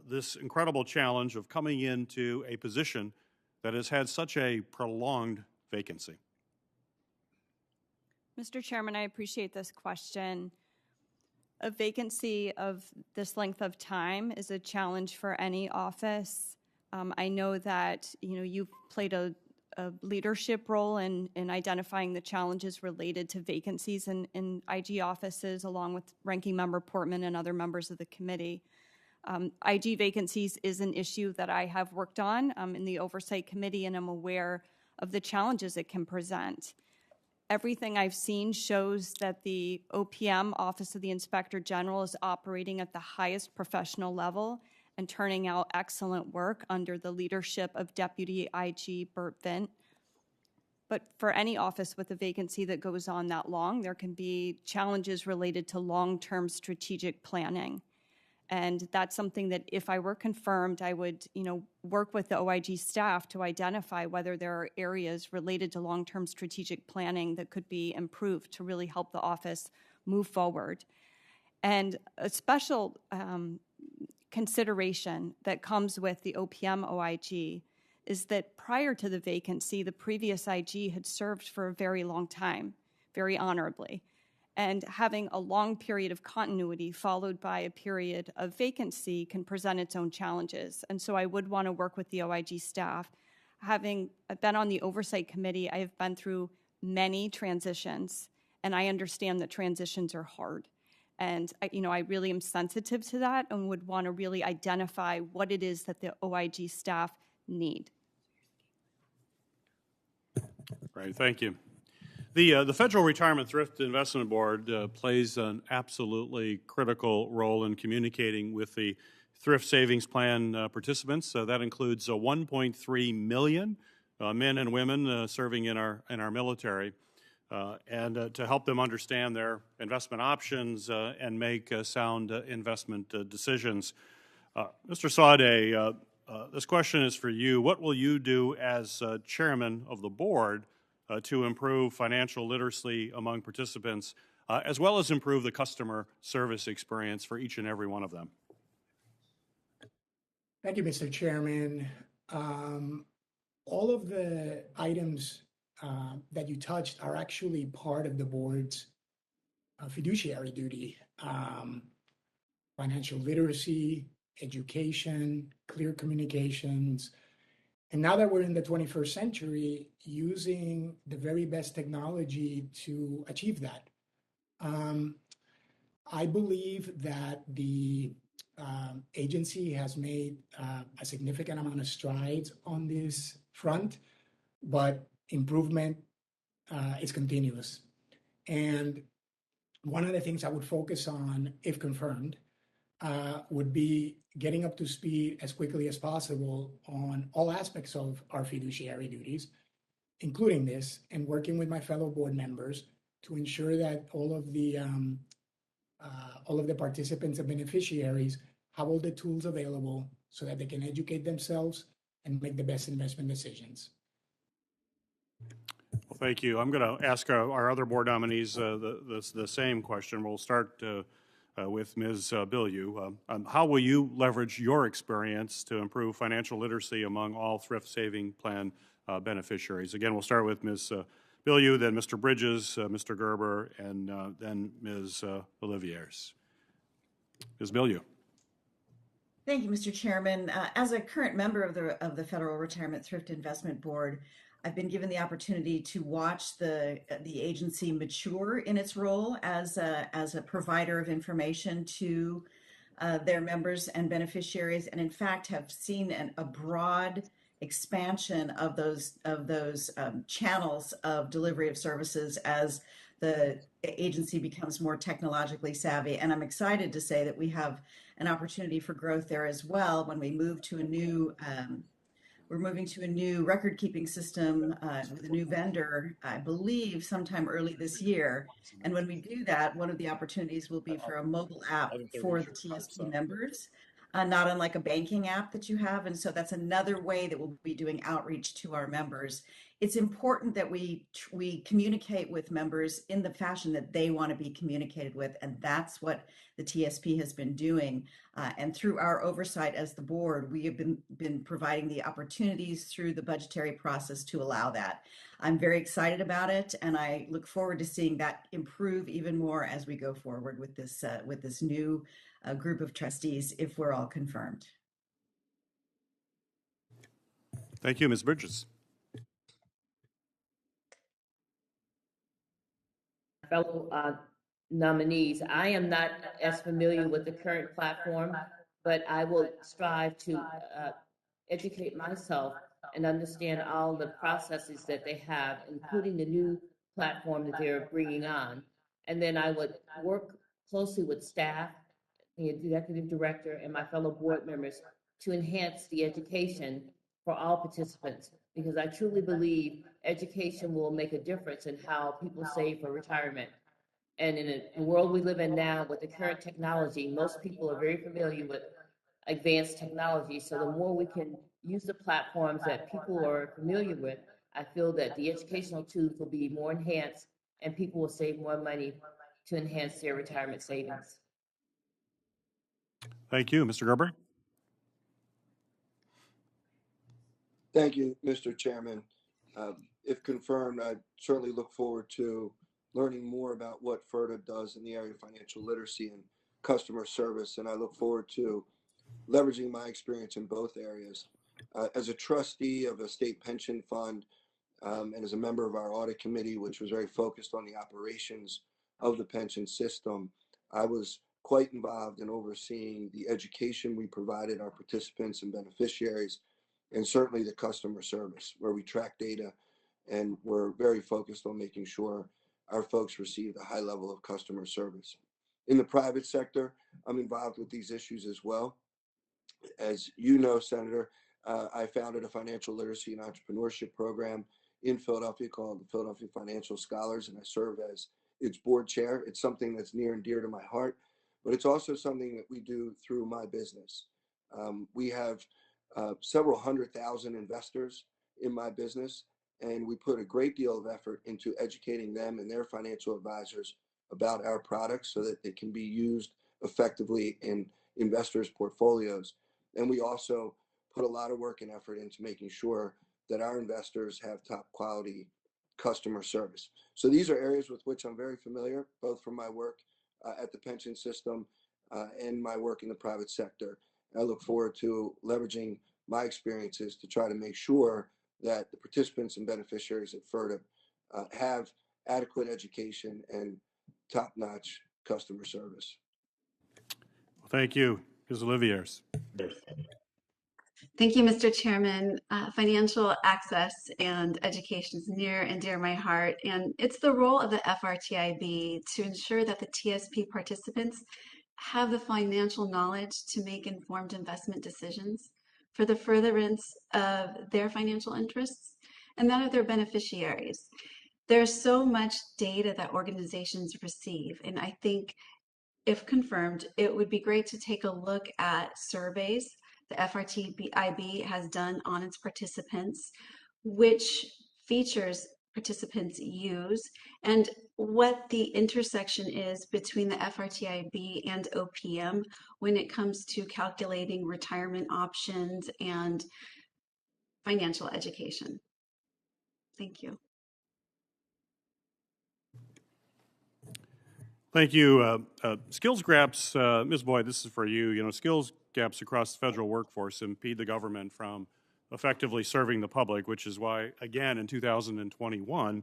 Speaker 1: this incredible challenge of coming into a position that has had such a prolonged vacancy?
Speaker 7: Mr. Chairman, I appreciate this question. A vacancy of this length of time is a challenge for any office. I know that you've played a leadership role in identifying the challenges related to vacancies in IG offices, along with Ranking Member Portman and other members of the committee. IG vacancies is an issue that I have worked on in the Oversight Committee, and I'm aware of the challenges it can present. Everything I've seen shows that the OPM, Office of the Inspector General, is operating at the highest professional level and turning out excellent work under the leadership of Deputy IG Burt Vint. But for any office with a vacancy that goes on that long, there can be challenges related to long-term strategic planning. And that's something that if I were confirmed, I would, work with the OIG staff to identify whether there are areas related to long-term strategic planning that could be improved to really help the office move forward. And a special consideration that comes with the OPM OIG is that prior to the vacancy, the previous IG had served for a very long time, very honorably. And having a long period of continuity followed by a period of vacancy can present its own challenges. And so I would want to work with the OIG staff. Having been on the Oversight Committee, I have been through many transitions, and I understand that transitions are hard. And I really am sensitive to that and would want to really identify what it is that the OIG staff need.
Speaker 1: Right, thank you. The Federal Retirement Thrift Investment Board plays an absolutely critical role in communicating with the Thrift Savings Plan participants. That includes 1.3 million men and women serving in our military, and to help them understand their investment options and make sound investment decisions. Mr. Saade, this question is for you. What will you do as chairman of the board to improve financial literacy among participants, as well as improve the customer service experience for each and every one of them?
Speaker 8: Thank you, Mr. Chairman. All of the items that you touched are actually part of the board's fiduciary duty. Financial literacy, education, clear communications. And now that we're in the 21st century, using the very best technology to achieve that. I believe that the agency has made a significant amount of strides on this front, but improvement is continuous. And one of the things I would focus on, if confirmed, would be getting up to speed as quickly as possible on all aspects of our fiduciary duties, including this, and working with my fellow board members to ensure that all of the participants and beneficiaries have all the tools available so that they can educate themselves and make the best investment decisions.
Speaker 1: Well, thank you. I'm going to ask our other board nominees the same question. We'll start with Ms. Billyou. How will you leverage your experience to improve financial literacy among all thrift saving plan beneficiaries? Again, we'll start with Ms. Billyou, then Mr. Bridges, Mr. Gerber, and then Ms. Olivares. Ms. Billyou.
Speaker 9: Thank you, Mr. Chairman. As a current member of the Federal Retirement Thrift Investment Board, I've been given the opportunity to watch the agency mature in its role as a provider of information to their members and beneficiaries, and in fact have seen a broad expansion of those channels of delivery of services as the agency becomes more technologically savvy. And I'm excited to say that we have an opportunity for growth there as well when we move to a new we're moving to a new record-keeping system with a new vendor, I believe, sometime early this year. And when we do that, one of the opportunities will be for a mobile app for the TSP members, not unlike a banking app that you have. And so that's another way that we'll be doing outreach to our members. It's important that we communicate with members in the fashion that they want to be communicated with, and that's what the TSP has been doing. And through our oversight as the board, we have been providing the opportunities through the budgetary process to allow that. I'm very excited about it, and I look forward to seeing that improve even more as we go forward with this new group of trustees, if we're all confirmed.
Speaker 1: Thank you, Ms. Bridges.
Speaker 10: Fellow nominees, I am not as familiar with the current platform, but I will strive to educate myself and understand all the processes that they have, including the new platform that they're bringing on. And then I would work closely with staff, the executive director, and my fellow board members to enhance the education for all participants, because I truly believe education will make a difference in how people save for retirement. And in a world we live in now with the current technology, most people are very familiar with advanced technology. So the more we can use the platforms that people are familiar with, I feel that the educational tools will be more enhanced and people will save more money to enhance their retirement savings.
Speaker 1: Thank you. Mr. Gerber?
Speaker 2: Thank you, Mr. Chairman. If confirmed, I certainly look forward to learning more about what FERDA does in the area of financial literacy and customer service, and I look forward to leveraging my experience in both areas. As a trustee of a state pension fund and as a member of our audit committee, which was very focused on the operations of the pension system, I was quite involved in overseeing the education we provided our participants and beneficiaries, and certainly the customer service, where we track data and we're very focused on making sure our folks receive a high level of customer service. In the private sector, I'm involved with these issues as well. As you know, Senator, I founded a financial literacy and entrepreneurship program in Philadelphia called the Philadelphia Financial Scholars, and I serve as its board chair. It's something that's near and dear to my heart, but it's also something that we do through my business. We have several 100,000 investors in my business, and we put a great deal of effort into educating them and their financial advisors about our products so that they can be used effectively in investors' portfolios. And we also put a lot of work and effort into making sure that our investors have top quality customer service. So these are areas with which I'm very familiar, both from my work at the pension system and my work in the private sector. I look forward to leveraging my experiences to try to make sure that the participants and beneficiaries at FERDA have adequate education and top-notch customer service.
Speaker 1: Well, thank you. Ms. Olivares.
Speaker 11: Thank you, Mr. Chairman. Financial access and education is near and dear to my heart, and it's the role of the FRTIB to ensure that the TSP participants have the financial knowledge to make informed investment decisions for the furtherance of their financial interests and that of their beneficiaries. There's so much data that organizations receive, and I think if confirmed, it would be great to take a look at surveys the FRTIB has done on its participants, which features participants use, and what the intersection is between the FRTIB and OPM when it comes to calculating retirement options and financial education. Thank you.
Speaker 1: Thank you. Skills gaps, Ms. Boyd, this is for you. You know, skills gaps across the federal workforce impede the government from effectively serving the public, which is why, again, in 2021,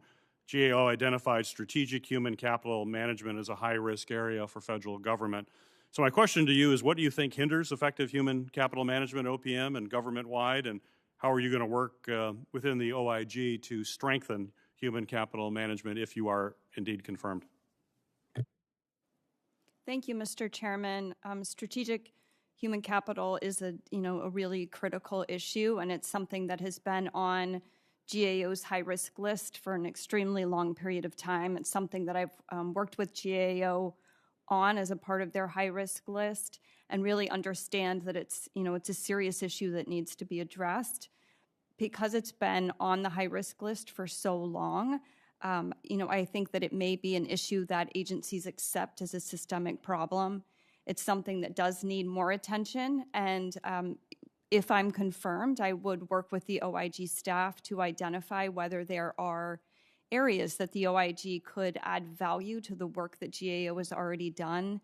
Speaker 1: GAO identified strategic human capital management as a high-risk area for federal government. So my question to you is, what do you think hinders effective human capital management, OPM, and government-wide, and how are you going to work within the OIG to strengthen human capital management if you are indeed confirmed?
Speaker 7: Thank you, Mr. Chairman. Strategic human capital is a really critical issue, and it's something that has been on GAO's high-risk list for an extremely long period of time. It's something that I've worked with GAO on as a part of their high-risk list, and really understand that it's a serious issue that needs to be addressed. Because it's been on the high-risk list for so long, I think that it may be an issue that agencies accept as a systemic problem. It's something that does need more attention, and if I'm confirmed, I would work with the OIG staff to identify whether there are areas that the OIG could add value to the work that GAO has already done.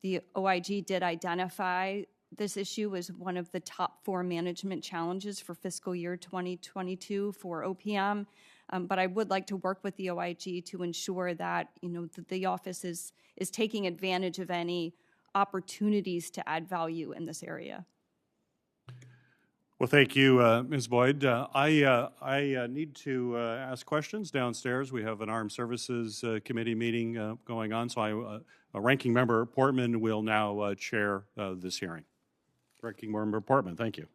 Speaker 7: The OIG did identify this issue as one of the top 4 management challenges for fiscal year 2022 for OPM. But I would like to work with the OIG to ensure that that the office is taking advantage of any opportunities to add value in this area.
Speaker 1: Well, thank you, Ms. Boyd. I need to ask questions downstairs. We have an Armed Services Committee meeting going on, so Ranking Member Portman will now chair this hearing. Ranking Member Portman, thank you.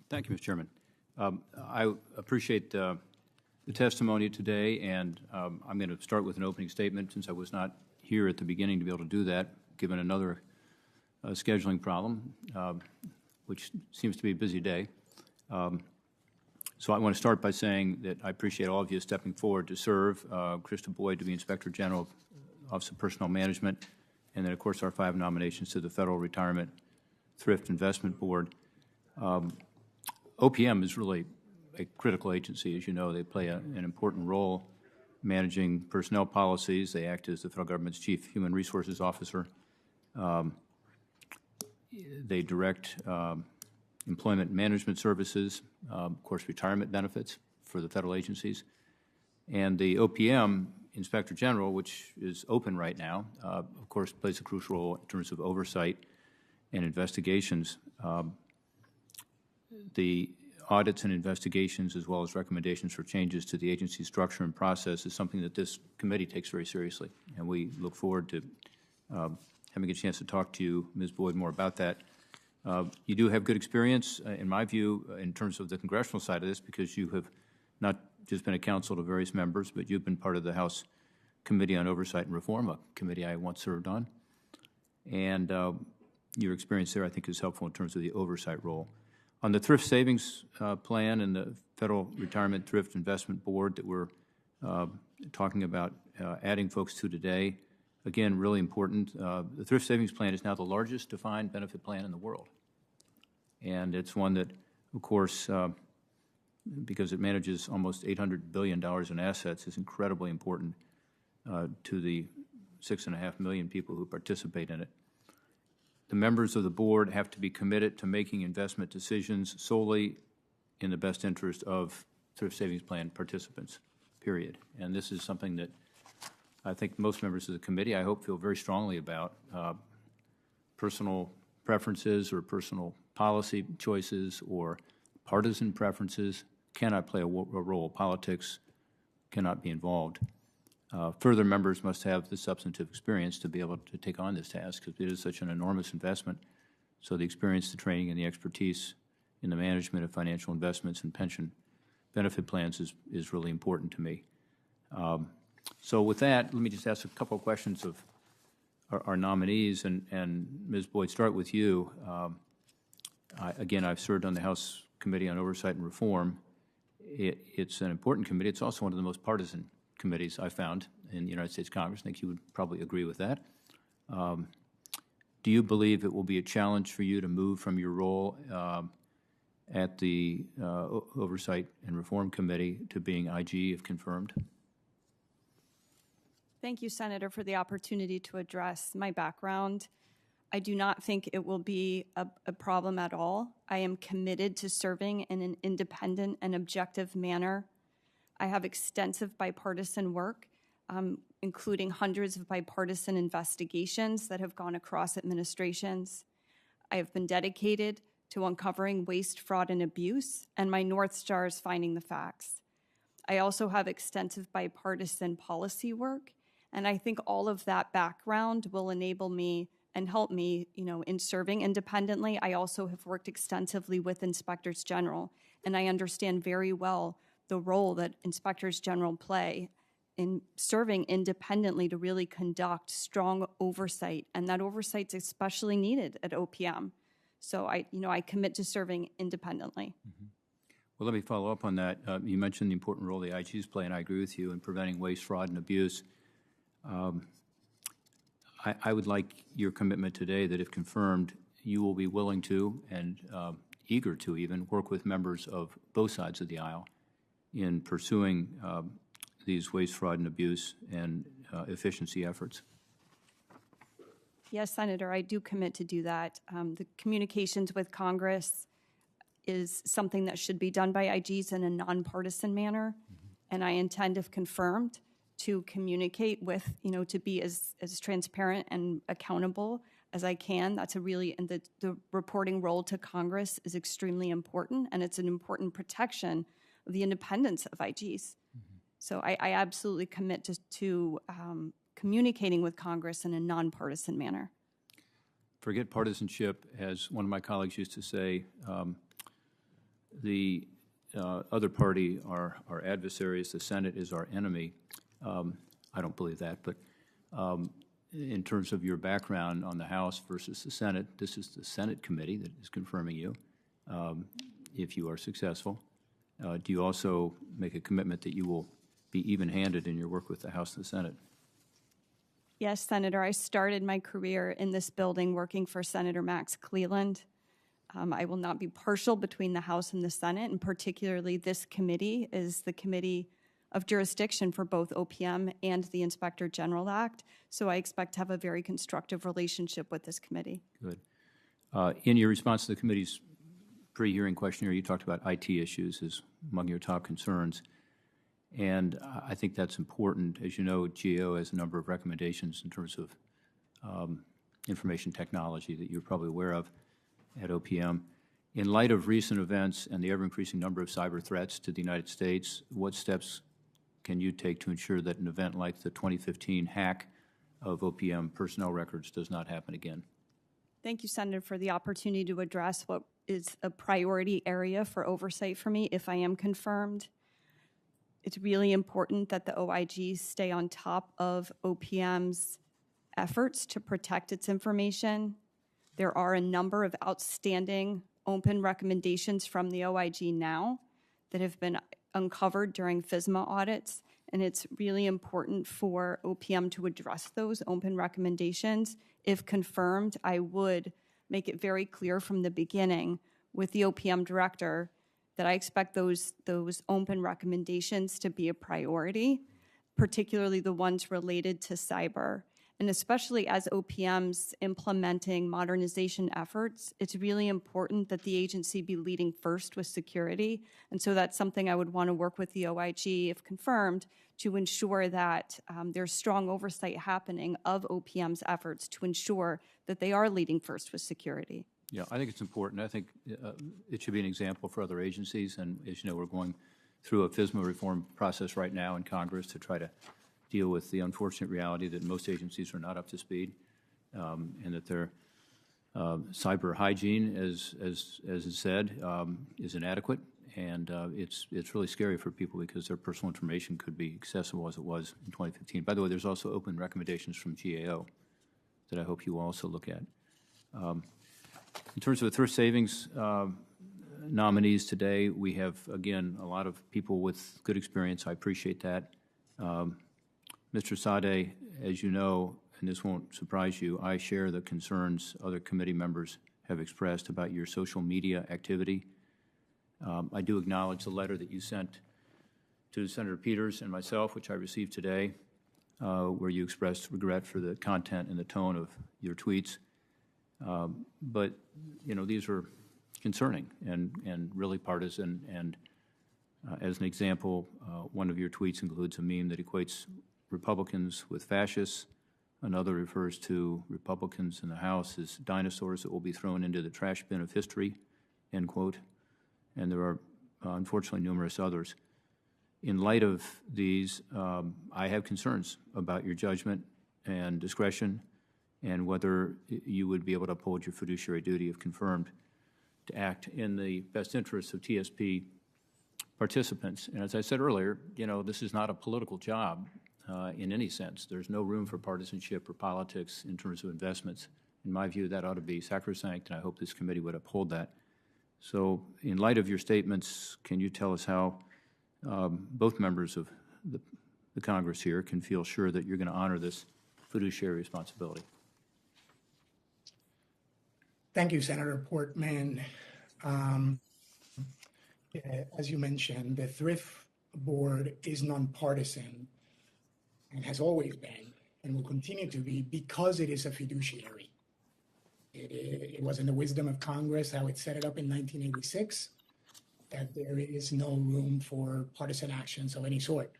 Speaker 12: Thank you, Mr. Chairman. I appreciate the testimony today, and I'm going to start with an opening statement since I was not here at the beginning to be able to do that, given another scheduling problem, which seems to be a busy day. So I want to start by saying that I appreciate all of you stepping forward to serve, Krista Boyd to be Inspector General of Office of Personnel Management, and then, of course, our 5 nominations to the Federal Retirement Thrift Investment Board. OPM is really a critical agency. As you know, they play an important role managing personnel policies. They act as the federal government's chief human resources officer. They direct employment management services, of course, retirement benefits for the federal agencies. And the OPM Inspector General, which is open right now, of course, plays a crucial role in terms of oversight and investigations. The audits and investigations, as well as recommendations for changes to the agency's structure and process, is something that this committee takes very seriously. And we look forward to having a chance to talk to you, Ms. Boyd, more about that. You do have good experience, in my view, in terms of the congressional side of this, because you have not just been a counsel to various members, but you've been part of the House Committee on Oversight and Reform, a committee I once served on. And your experience there, I think, is helpful in terms of the oversight role. On the Thrift Savings Plan and the Federal Retirement Thrift Investment Board that we're talking about adding folks to today, again, really important. The Thrift Savings Plan is now the largest defined benefit plan in the world. And it's one that, of course, because it manages almost $800 billion in assets, is incredibly important to the 6.5 million people who participate in it. The members of the board have to be committed to making investment decisions solely in the best interest of Thrift Savings Plan participants, period. And this is something that I think most members of the committee, I hope, feel very strongly about. Personal preferences or personal policy choices or partisan preferences cannot play a role. Politics cannot be involved. Further, members must have the substantive experience to be able to take on this task because it is such an enormous investment. So the experience, the training, and the expertise in the management of financial investments and pension benefit plans is really important to me. So with that, let me just ask a couple of questions of our nominees, and Ms. Boyd, start with you. Again, I've served on the House Committee on Oversight and Reform. It's an important committee. It's also one of the most partisan committees I found in the United States Congress. I think you would probably agree with that. Do you believe it will be a challenge for you to move from your role at the Oversight and Reform Committee to being IG if confirmed?
Speaker 7: Thank you, Senator, for the opportunity to address my background. I do not think it will be a problem at all. I am committed to serving in an independent and objective manner. I have extensive bipartisan work, including hundreds of bipartisan investigations that have gone across administrations. I have been dedicated to uncovering waste, fraud, and abuse, and my North Star is finding the facts. I also have extensive bipartisan policy work, and I think all of that background will enable me and help me, in serving independently. I also have worked extensively with inspectors general, and I understand very well the role that inspectors general play in serving independently to really conduct strong oversight, and that oversight's especially needed at OPM. So I commit to serving independently.
Speaker 12: Mm-hmm. Well, let me follow up on that. You mentioned the important role the IGs play, and I agree with you in preventing waste, fraud, and abuse. I would like your commitment today that if confirmed, you will be willing to and eager to even work with members of both sides of the aisle in pursuing these waste, fraud, and abuse and efficiency efforts.
Speaker 7: Yes, Senator, I do commit to do that. The communications with Congress is something that should be done by IGs in a nonpartisan manner, and I intend, if confirmed, to communicate with, to be as transparent and accountable as I can. That's and the reporting role to Congress is extremely important, and it's an important protection of the independence of IGs. So I absolutely commit to communicating with Congress in a nonpartisan manner.
Speaker 12: Forget partisanship, as one of my colleagues used to say. The other party are our adversaries. The Senate is our enemy. I don't believe that, but in terms of your background on the House versus the Senate, this is the Senate committee that is confirming you, if you are successful. Do you also make a commitment that you will be even-handed in your work with the House and the Senate?
Speaker 7: Yes, Senator. I started my career in this building working for Senator Max Cleland. I will not be partial between the House and the Senate, and particularly this committee is the committee of jurisdiction for both OPM and the Inspector General Act. So I expect to have a very constructive relationship with this committee.
Speaker 12: Good. In your response to the committee's pre-hearing questionnaire, you talked about IT issues as among your top concerns. And I think that's important. As you know, GAO has a number of recommendations in terms of information technology that you're probably aware of at OPM. In light of recent events and the ever-increasing number of cyber threats to the United States, what steps can you take to ensure that an event like the 2015 hack of OPM personnel records does not happen again?
Speaker 7: Thank you, Senator, for the opportunity to address what is a priority area for oversight for me if I am confirmed. It's really important that the OIGs stay on top of OPM's efforts to protect its information. There are a number of outstanding open recommendations from the OIG now that have been uncovered during FSMA audits, and it's really important for OPM to address those open recommendations. If confirmed, I would make it very clear from the beginning with the OPM director that I expect those open recommendations to be a priority, particularly the ones related to cyber. And especially as OPM's implementing modernization efforts, it's really important that the agency be leading first with security. And so that's something I would want to work with the OIG, if confirmed, to ensure that there's strong oversight happening of OPM's efforts to ensure that they are leading first with security.
Speaker 12: Yeah, I think it's important. I think it should be an example for other agencies. And as you know, we're going through a FSMA reform process right now in Congress to try to deal with the unfortunate reality that most agencies are not up to speed, and that their cyber hygiene, as is said, is inadequate. And it's really scary for people because their personal information could be accessible as it was in 2015. By the way, there's also open recommendations from GAO that I hope you will also look at. In terms of the thrift savings nominees today, we have, again, a lot of people with good experience. I appreciate that. Mr. Saade, as you know, and this won't surprise you, I share the concerns other committee members have expressed about your social media activity. I do acknowledge the letter that you sent to Senator Peters and myself, which I received today, where you expressed regret for the content and the tone of your tweets. But, you know, these are concerning and really partisan. And as an example, one of your tweets includes a meme that equates Republicans with fascists. Another refers to Republicans in the House as dinosaurs that will be thrown into the trash bin of history, end quote. And there are, unfortunately, numerous others. In light of these, I have concerns about your judgment and discretion and whether you would be able to uphold your fiduciary duty if confirmed to act in the best interests of TSP participants. And as I said earlier, you know, this is not a political job in any sense. There's no room for partisanship or politics in terms of investments. In my view, that ought to be sacrosanct, and I hope this committee would uphold that. So in light of your statements, can you tell us how both members of the Congress here can feel sure that you're going to honor this fiduciary responsibility?
Speaker 8: Thank you, Senator Portman. As you mentioned, the Thrift Board is nonpartisan and has always been and will continue to be because it is a fiduciary. It was in the wisdom of Congress how it set it up in 1986 that there is no room for partisan actions of any sort.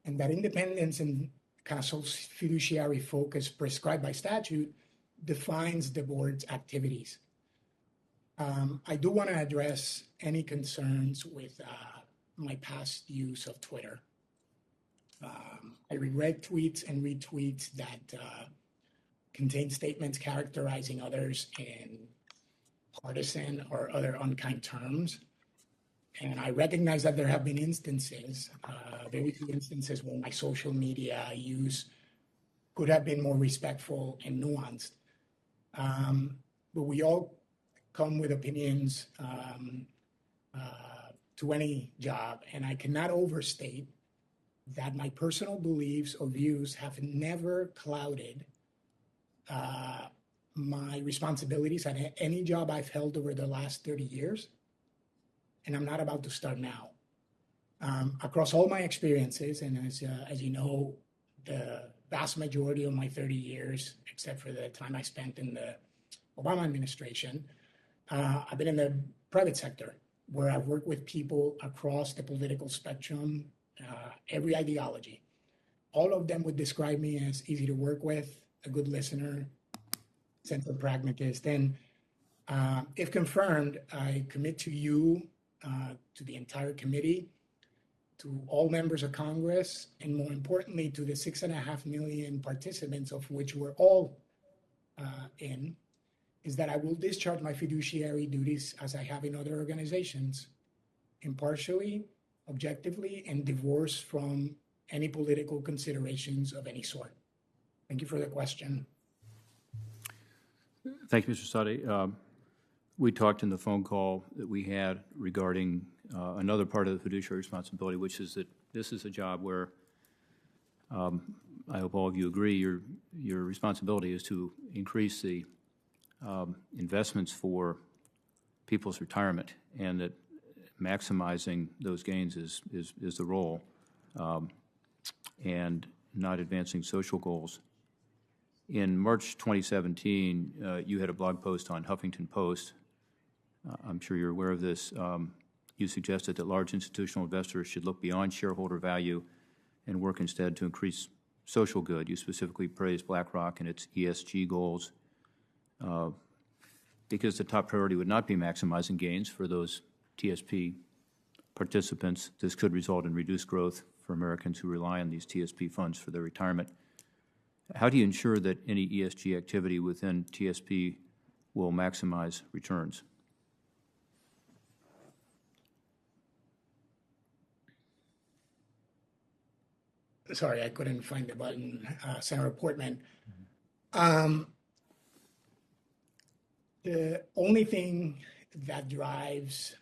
Speaker 8: And that independence and kind of fiduciary focus prescribed by statute defines the board's activities. I do want to address any concerns with my past use of Twitter. I read tweets and retweets that contain statements characterizing others in partisan or other unkind terms. And I recognize that there have been instances, very few instances, where my social media use could have been more respectful and nuanced. But we all come with opinions to any job, and I cannot overstate that my personal beliefs or views have never clouded my responsibilities at any job I've held over the last 30 years, and I'm not about to start now. Across all my experiences, and as you know, the vast majority of my 30 years, except for the time I spent in the Obama administration, I've been in the private sector, where I've worked with people across the political spectrum, every ideology. All of them would describe me as easy to work with, a good listener, sense of pragmatist. And if confirmed, I commit to you, to the entire committee, to all members of Congress, and more importantly, to the 6.5 million participants, of which we're all in, is that I will discharge my fiduciary duties as I have in other organizations, impartially, objectively, and divorced from any political considerations of any sort. Thank you for the question.
Speaker 12: Thank you, Mr. Saade. We talked in the phone call that we had regarding another part of the fiduciary responsibility, which is that this is a job where I hope all of you agree your responsibility is to increase the investments for people's retirement, and that maximizing those gains is the role, and not advancing social goals. In March 2017, you had a blog post on Huffington Post. I'm sure you're aware of this. You suggested that large institutional investors should look beyond shareholder value and work instead to increase social good. You specifically praised BlackRock and its ESG goals, because the top priority would not be maximizing gains for those TSP participants. This could result in reduced growth for Americans who rely on these TSP funds for their retirement. How do you ensure that any ESG activity within TSP will maximize returns?
Speaker 8: Sorry, I couldn't find the button, Senator Portman. The only thing that drives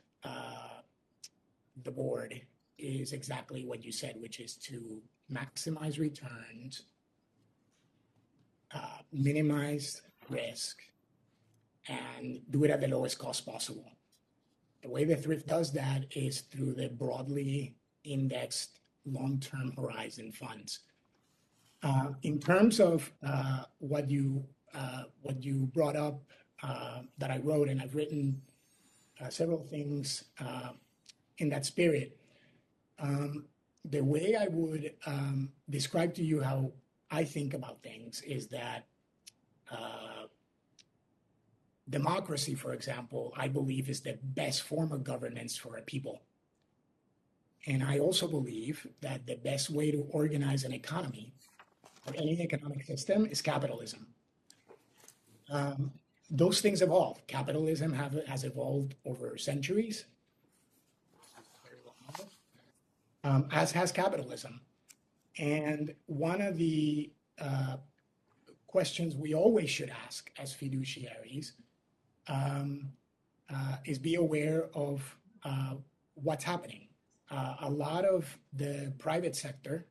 Speaker 8: the board is exactly what you said, which is to maximize returns, minimize risk, and do it at the lowest cost possible. The way the Thrift does that is through the broadly indexed long-term horizon funds. In terms of what you brought up that I wrote, and I've written several things in that spirit, the way I would describe to you how I think about things is that democracy, for example, I believe is the best form of governance for a people. And I also believe that the best way to organize an economy or any economic system is capitalism. Those things evolve. Capitalism has evolved over centuries, as has capitalism. And one of the questions we always should ask as fiduciaries is be aware of what's happening. A lot of the private sector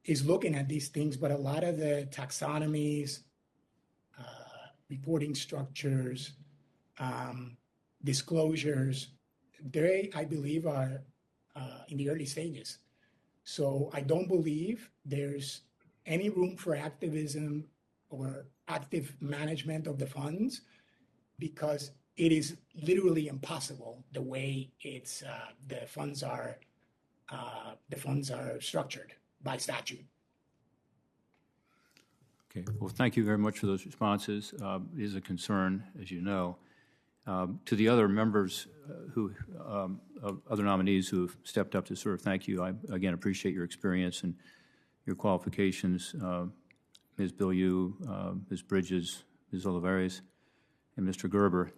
Speaker 8: is looking at these things, but a lot of the taxonomies, reporting structures, disclosures, they, I believe, are in the early stages. So I don't believe there's any room for activism or active management of the funds, because it is literally impossible the way it's the funds are structured by statute.
Speaker 12: Okay. Well, thank you very much for those responses. It is a concern, as you know. To the other members other nominees who have stepped up to serve, thank you. I, again, appreciate your experience and your qualifications. Ms. Billyou, Ms. Bridges, Ms. Olivares, and Mr. Gerber.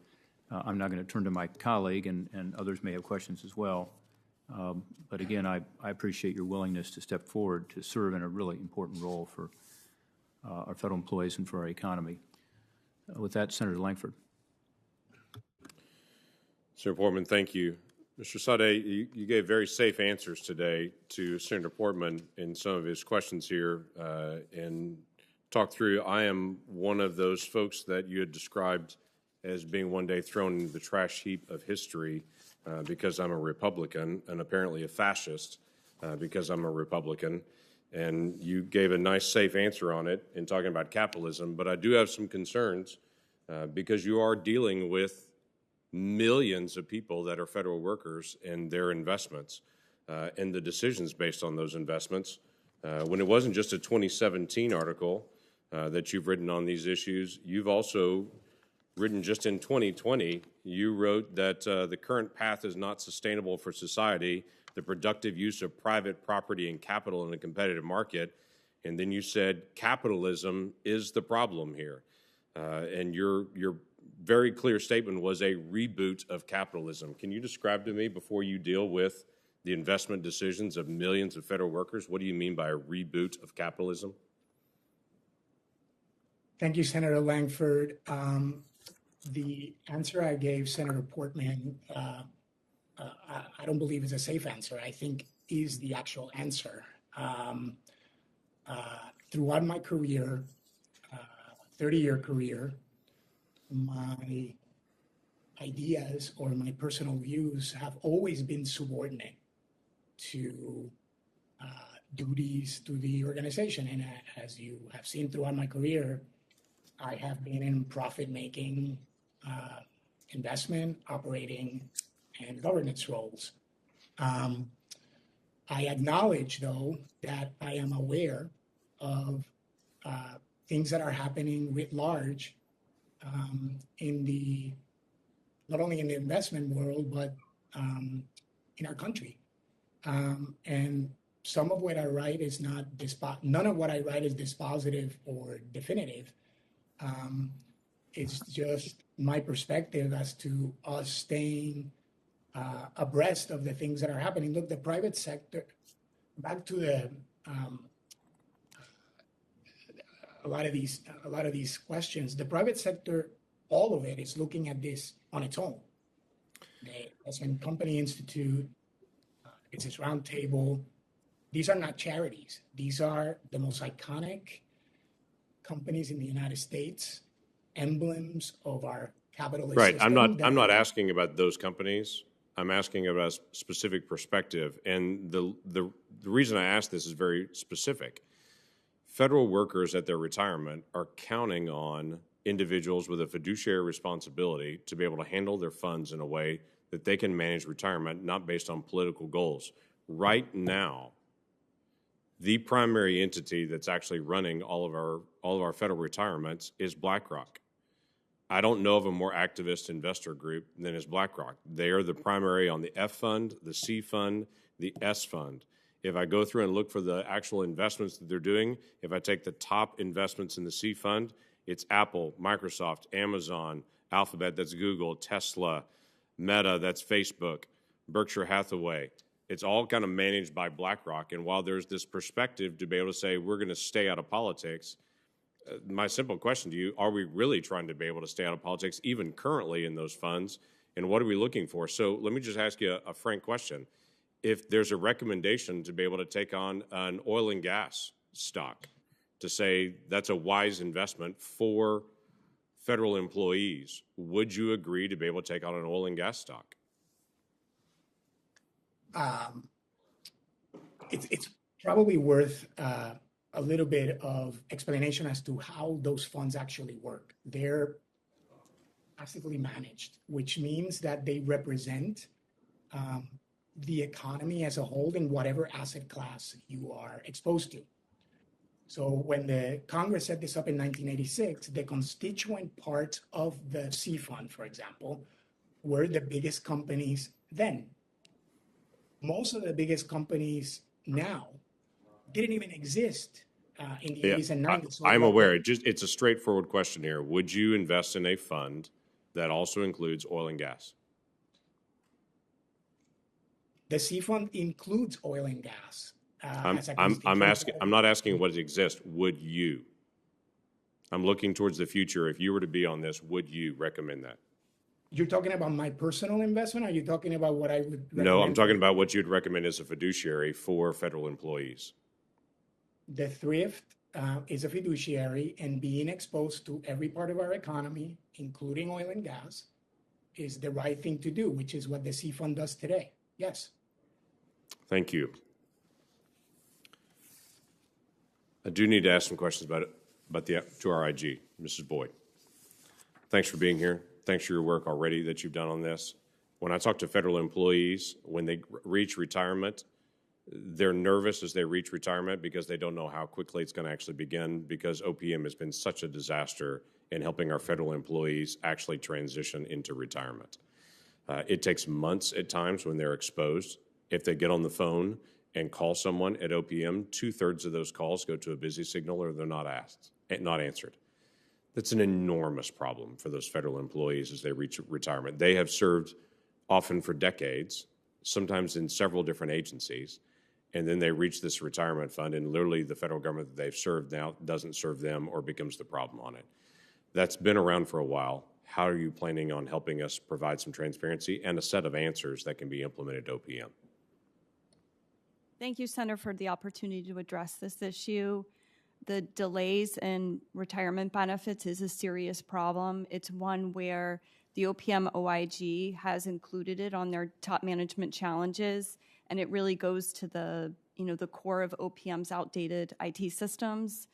Speaker 12: I'm now going to turn to my colleague, and others may have questions as well. But again, I appreciate your willingness to step forward to serve in a really important role for our federal employees and for our economy. With that, Senator Langford.
Speaker 13: Senator Portman, thank you. Mr. Saade, you gave very safe answers today to Senator Portman in some of his questions here and talked through. I am one of those folks that you had described as being one day thrown into the trash heap of history because I'm a Republican, and apparently a fascist because I'm a Republican. And you gave a nice, safe answer on it in talking about capitalism. But I do have some concerns because you are dealing with millions of people that are federal workers and their investments and the decisions based on those investments. When it wasn't just a 2017 article that you've written on these issues, you've also written just in 2020, you wrote that the current path is not sustainable for society, the productive use of private property and capital in a competitive market. And then you said capitalism is the problem here. And your very clear statement was a reboot of capitalism. Can you describe to me, before you deal with the investment decisions of millions of federal workers, what do you mean by a reboot of capitalism?
Speaker 8: Thank you, Senator Langford. The answer I gave Senator Portman, I don't believe is a safe answer. I think is the actual answer. Throughout my career, 30-year career, my ideas or my personal views have always been subordinate to duties to the organization. And as you have seen throughout my career, I have been in profit-making, investment, operating, and governance roles. I acknowledge, though, that I am aware of things that are happening writ large not only in the investment world, but in our country. And some of what I write is none of what I write is dispositive or definitive. It's just my perspective as to us staying abreast of the things that are happening. Look, the private sector, back to the a lot of these questions, the private sector all of it is looking at this on its own. The Investment Company Institute, it's this roundtable. These are not charities. These are the most iconic companies in the United States, emblems of our capitalist
Speaker 13: Right.
Speaker 8: system.
Speaker 13: I'm not asking about those companies. I'm asking about a specific perspective. And the reason I ask this is very specific. Federal workers at their retirement are counting on individuals with a fiduciary responsibility to be able to handle their funds in a way that they can manage retirement, not based on political goals. Right now, the primary entity that's actually running all of our federal retirements is BlackRock. I don't know of a more activist investor group than is BlackRock. They are the primary on the F fund, the C fund, the S fund. If I go through and look for the actual investments that they're doing, if I take the top investments in the C fund, it's Apple, Microsoft, Amazon, Alphabet, that's Google, Tesla, Meta, that's Facebook, Berkshire Hathaway. It's all kind of managed by BlackRock. And while there's this perspective to be able to say we're going to stay out of politics, my simple question to you, are we really trying to be able to stay out of politics, even currently in those funds? And what are we looking for? So let me just ask you a frank question. If there's a recommendation to be able to take on an oil and gas stock, to say that's a wise investment for federal employees, would you agree to be able to take on an oil and gas stock?
Speaker 8: It's probably worth a little bit of explanation as to how those funds actually work. They're passively managed, which means that they represent the economy as a whole in whatever asset class you are exposed to. So when the Congress set this up in 1986, the constituent parts of the C fund, for example, were the biggest companies then. Most of the biggest companies now didn't even exist in the 80s and 90s. So
Speaker 13: I'm aware. It's a straightforward question here. Would you invest in a fund that also includes oil and gas?
Speaker 8: The C fund includes oil and gas.
Speaker 13: I'm not asking what exists. Would you? I'm looking towards the future. If you were to be on this, would you recommend that?
Speaker 8: You're talking about my personal investment, or are you talking about what I would recommend?
Speaker 13: No, I'm talking about what you'd recommend as a fiduciary for federal employees.
Speaker 8: The Thrift is a fiduciary, and being exposed to every part of our economy, including oil and gas, is the right thing to do, which is what the C fund does today. Yes.
Speaker 13: Thank you. I do need to ask some questions to our IG, Mrs. Boyd. Thanks for being here. Thanks for your work already that you've done on this. When I talk to federal employees, when they reach retirement, they're nervous as they reach retirement because they don't know how quickly it's going to actually begin, because OPM has been such a disaster in helping our federal employees actually transition into retirement. It takes months at times when they're exposed. If they get on the phone and call someone at OPM, 2/3 of those calls go to a busy signal or they're not answered. That's an enormous problem for those federal employees as they reach retirement. They have served often for decades, sometimes in several different agencies, and then they reach this retirement fund, and literally the federal government that they've served now doesn't serve them or becomes the problem on it. That's been around for a while. How are you planning on helping us provide some transparency and a set of answers that can be implemented at OPM?
Speaker 7: Thank you, Senator, for the opportunity to address this issue. The delays in retirement benefits is a serious problem. It's one where the OPM OIG has included it on their top management challenges, and it really goes to the core of OPM's outdated IT systems.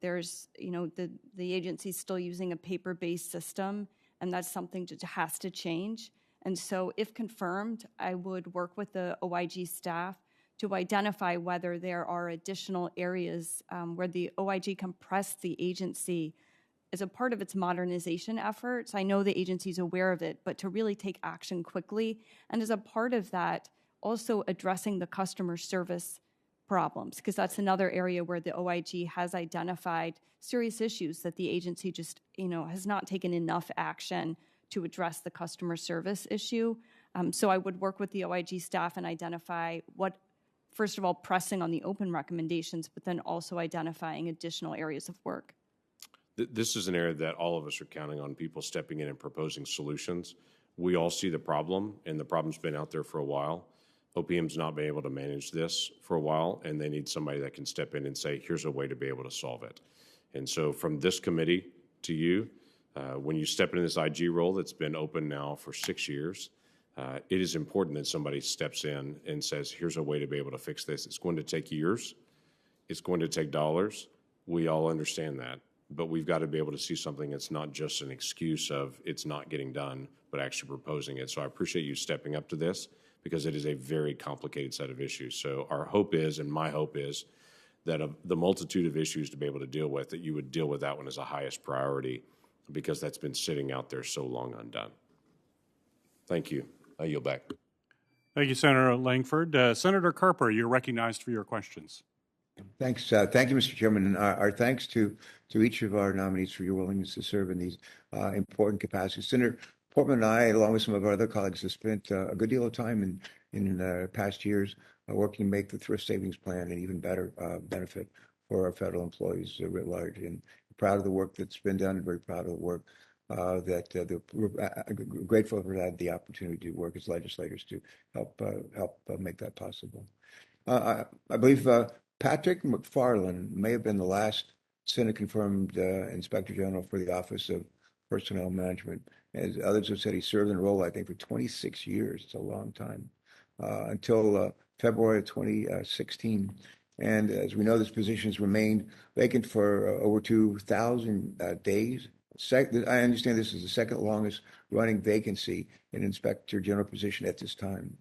Speaker 7: There's, the agency's still using a paper-based system, and that's something that has to change. And so if confirmed, I would work with the OIG staff to identify whether there are additional areas where the OIG can press the agency as a part of its modernization efforts. I know the agency's aware of it, but to really take action quickly, and as a part of that, also addressing the customer service problems, because that's another area where the OIG has identified serious issues that the agency just, has not taken enough action to address the customer service issue. So I would work with the OIG staff and identify what, first of all, pressing on the open recommendations, but then also identifying additional areas of work.
Speaker 13: this is an area that all of us are counting on people stepping in and proposing solutions. We all see the problem, and the problem's been out there for a while. OPM's not been able to manage this for a while, and they need somebody that can step in and say, here's a way to be able to solve it. And so from this committee to you, when you step into this IG role that's been open now for 6 years, it is important that somebody steps in and says, here's a way to be able to fix this. It's going to take years. It's going to take dollars. We all understand that. But we've got to be able to see something that's not just an excuse of it's not getting done, but actually proposing it. So I appreciate you stepping up to this because it is a very complicated set of issues. So our hope is, and my hope is, that of the multitude of issues to be able to deal with, that you would deal with that one as a highest priority because that's been sitting out there so long undone. Thank you. I yield back.
Speaker 1: Thank you, Senator Langford. Senator Carper, you're recognized for your questions.
Speaker 14: Thanks. Thank you, Mr. Chairman. And our thanks to each of our nominees for your willingness to serve in these important capacities. Senator Portman and I, along with some of our other colleagues, have spent a good deal of time in past years working to make the Thrift Savings Plan an even better benefit for our federal employees writ large. And proud of the work that's been done, and very proud of the work we're grateful for had the opportunity to work as legislators to help make that possible. I believe Patrick McFarland may have been the last Senate-confirmed Inspector General for the Office of Personnel Management. As others have said, he served in the role, I think, for 26 years. It's a long time, until February of 2016. And as we know, this position has remained vacant for over 2,000 days. I understand this is the second longest running vacancy in Inspector General position at this time,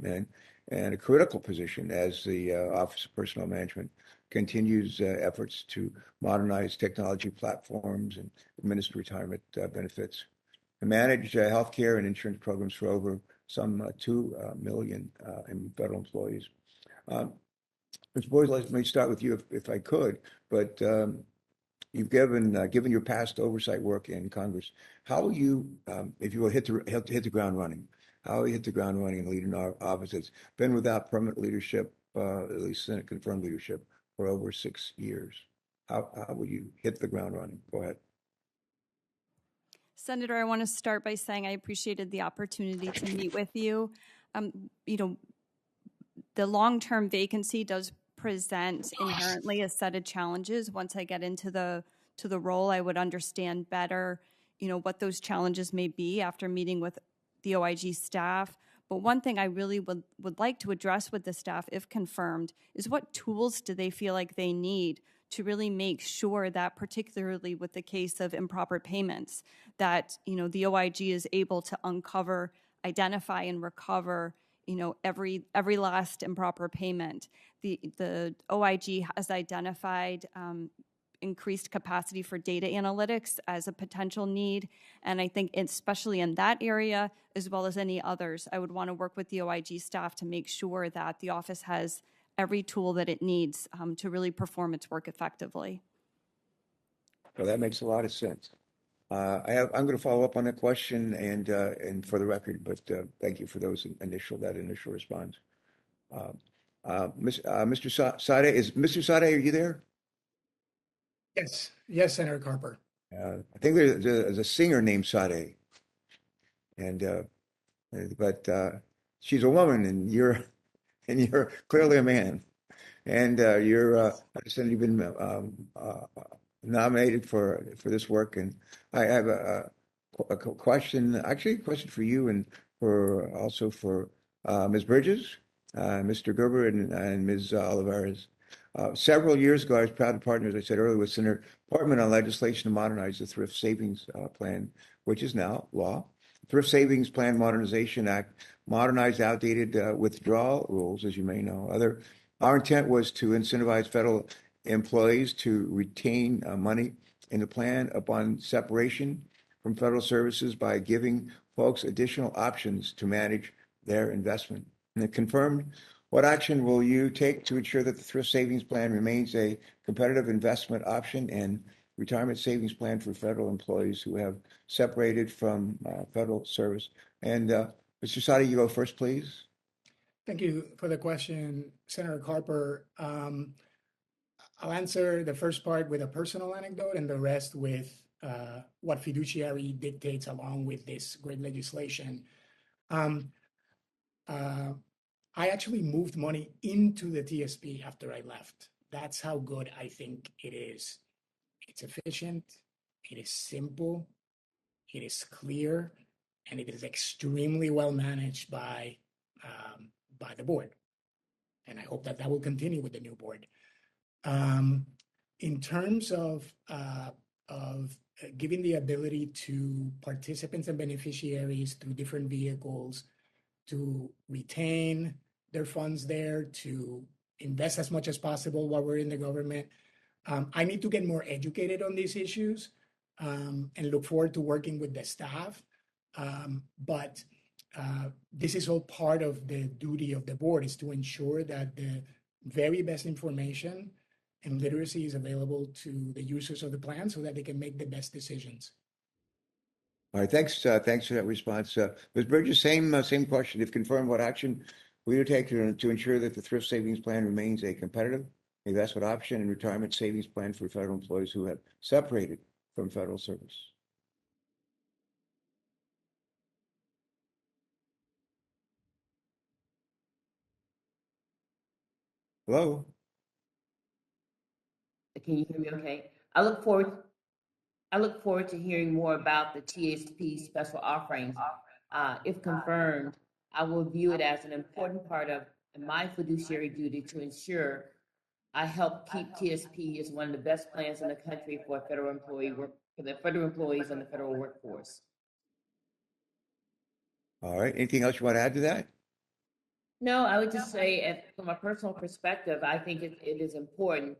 Speaker 14: and a critical position as the Office of Personnel Management continues efforts to modernize technology platforms and administer retirement benefits, and manage healthcare and insurance programs for over some 2 million federal employees. Mr. Boyd, let me start with you if I could, but you've given your past oversight work in Congress. How will you, if you will hit the ground running, how will you hit the ground running and lead an office that's been without permanent leadership, at least Senate confirmed leadership, for over 6 years? How will you hit the ground running? Go ahead.
Speaker 7: Senator, I want to start by saying I appreciated the opportunity to meet with you. The long-term vacancy does present inherently a set of challenges. Once I get into the role, I would understand better, what those challenges may be after meeting with the OIG staff. But one thing I really would like to address with the staff, if confirmed, is what tools do they feel like they need to really make sure that, particularly with the case of improper payments, that the OIG is able to uncover, identify, and recover every last improper payment. The OIG has identified increased capacity for data analytics as a potential need, and I think especially in that area, as well as any others, I would want to work with the OIG staff to make sure that the office has every tool that it needs to really perform its work effectively.
Speaker 14: Well, that makes a lot of sense. I'm going to follow up on that question and for the record, but thank you for that initial response. Mr. Saade, Mr. Saade, are you there?
Speaker 8: Yes, Senator Carper.
Speaker 14: I think there's a singer named Saade, but she's a woman, and you're clearly a man, and I understand you've been nominated for this work, and I have a question, actually a question for you and also for Ms. Bridges, Mr. Gerber, and Ms. Olivares. Several years ago, I was proud to partner, as I said earlier, with Senator Portman on legislation to modernize the Thrift Savings Plan, which is now law. Thrift Savings Plan Modernization Act modernized outdated withdrawal rules, as you may know. Our intent was to incentivize federal employees to retain money in the plan upon separation from federal services by giving folks additional options to manage their investment. And it confirmed, what action will you take to ensure that the Thrift Savings Plan remains a competitive investment option and retirement savings plan for federal employees who have separated from federal service? And Mr. Saade, you go first, please.
Speaker 8: Thank you for the question, Senator Carper. I'll answer the first part with a personal anecdote and the rest with what fiduciary dictates along with this great legislation. I actually moved money into the TSP after I left. That's how good I think it is. It's efficient, it is simple, it is clear, and it is extremely well managed by the board. And I hope that that will continue with the new board. In terms of giving the ability to participants and beneficiaries through different vehicles to retain their funds there, to invest as much as possible while we're in the government. I need to get more educated on these issues and look forward to working with the staff. But this is all part of the duty of the board, is to ensure that the very best information and literacy is available to the users of the plan so that they can make the best decisions.
Speaker 14: All right, thanks for that response. Ms. Bridges, same question. If confirmed, what action will you take to ensure that the Thrift Savings Plan remains a competitive investment option and retirement savings plan for federal employees who have separated from federal service? Hello?
Speaker 10: Can you hear me okay? I look forward to hearing more about the TSP special offerings. If confirmed, I will view it as an important part of my fiduciary duty to ensure I help keep TSP as one of the best plans in the country for federal for the federal employees and the federal workforce.
Speaker 14: All right, anything else you want to add to that?
Speaker 10: No, I would just say, from a personal perspective, I think it is important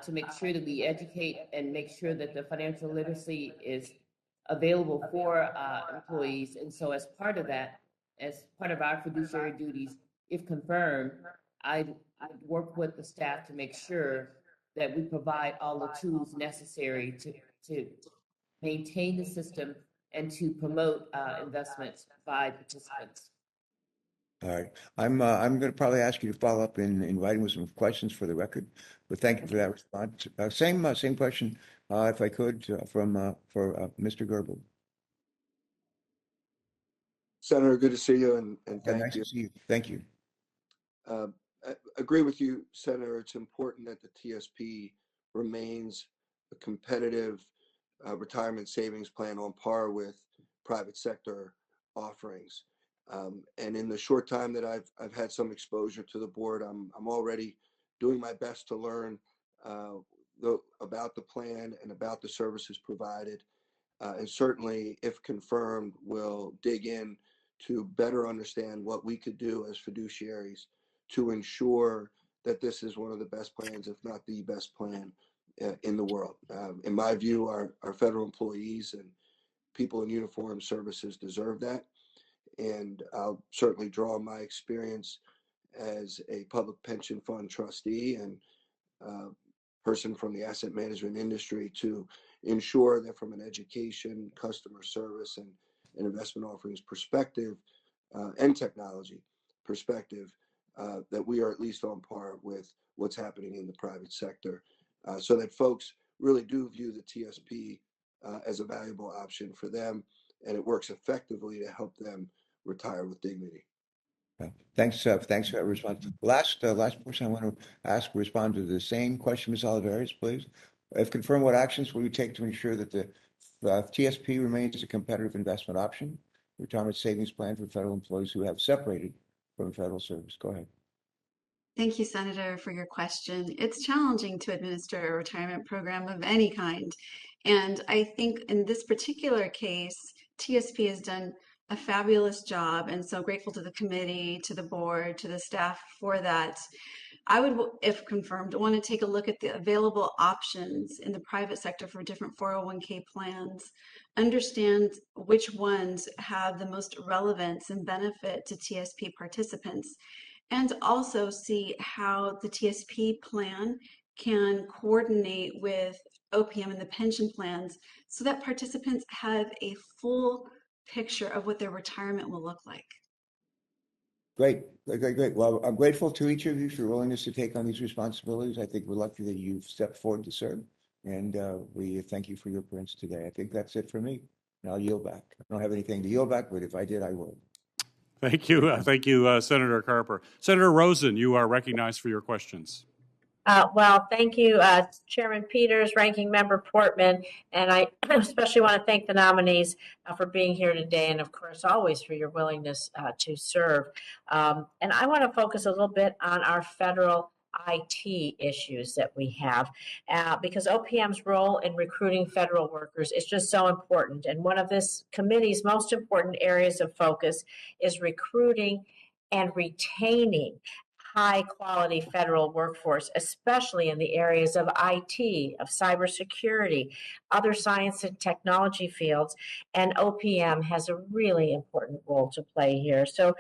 Speaker 10: to make sure that we educate and make sure that the financial literacy is available for employees. And so as part of that, as part of our fiduciary duties, if confirmed, I'd work with the staff to make sure that we provide all the tools necessary to maintain the system and to promote investments by participants.
Speaker 14: All right, I'm going to probably ask you to follow up in writing with some questions for the record, but thank you for that response. Same question, if I could, for Mr. Gerber.
Speaker 2: Senator, good to see you, and thank
Speaker 14: Nice
Speaker 2: you.
Speaker 14: to see you. Thank you.
Speaker 2: I agree with you, Senator. It's important that the TSP remains a competitive retirement savings plan on par with private sector offerings. And in the short time that I've had some exposure to the board, I'm already doing my best to learn about the plan and about the services provided. And certainly, if confirmed, we'll dig in to better understand what we could do as fiduciaries to ensure that this is one of the best plans, if not the best plan in the world. In my view, our federal employees and people in uniform services deserve that. And I'll certainly draw on my experience as a public pension fund trustee and person from the asset management industry to ensure that from an education, customer service, and investment offerings perspective and technology perspective, that we are at least on par with what's happening in the private sector, so that folks really do view the TSP as a valuable option for them, and it works effectively to help them retire with dignity.
Speaker 14: Thanks for that response. Last person I want to ask respond to the same question, Ms. Olivares, please. If confirmed, what actions will you take to ensure that the TSP remains a competitive investment option, retirement savings plan for federal employees who have separated from federal service? Go ahead.
Speaker 11: Thank you, Senator, for your question. It's challenging to administer a retirement program of any kind. And I think in this particular case, TSP has done a fabulous job, and so grateful to the committee, to the board, to the staff for that. I would, if confirmed, want to take a look at the available options in the private sector for different 401k plans, understand which ones have the most relevance and benefit to TSP participants, and also see how the TSP plan can coordinate with OPM and the pension plans so that participants have a full picture of what their retirement will look like.
Speaker 14: Great. Well, I'm grateful to each of you for your willingness to take on these responsibilities. I think we're lucky that you've stepped forward to serve, And we thank you for your appearance today. I think that's it for me. And I'll yield back. I don't have anything to yield back, but if I did, I would.
Speaker 1: Thank you. Thank you, Senator Carper. Senator Rosen, you are recognized for your questions.
Speaker 15: Well, thank you, Chairman Peters, Ranking Member Portman, and I especially want to thank the nominees for being here today, and of course, always for your willingness to serve. And I want to focus a little bit on our federal IT issues that we have, because OPM's role in recruiting federal workers is just so important. And one of this committee's most important areas of focus is recruiting and retaining high quality federal workforce, especially in the areas of IT, of cybersecurity, other science and technology fields, and OPM has a really important role to play here. So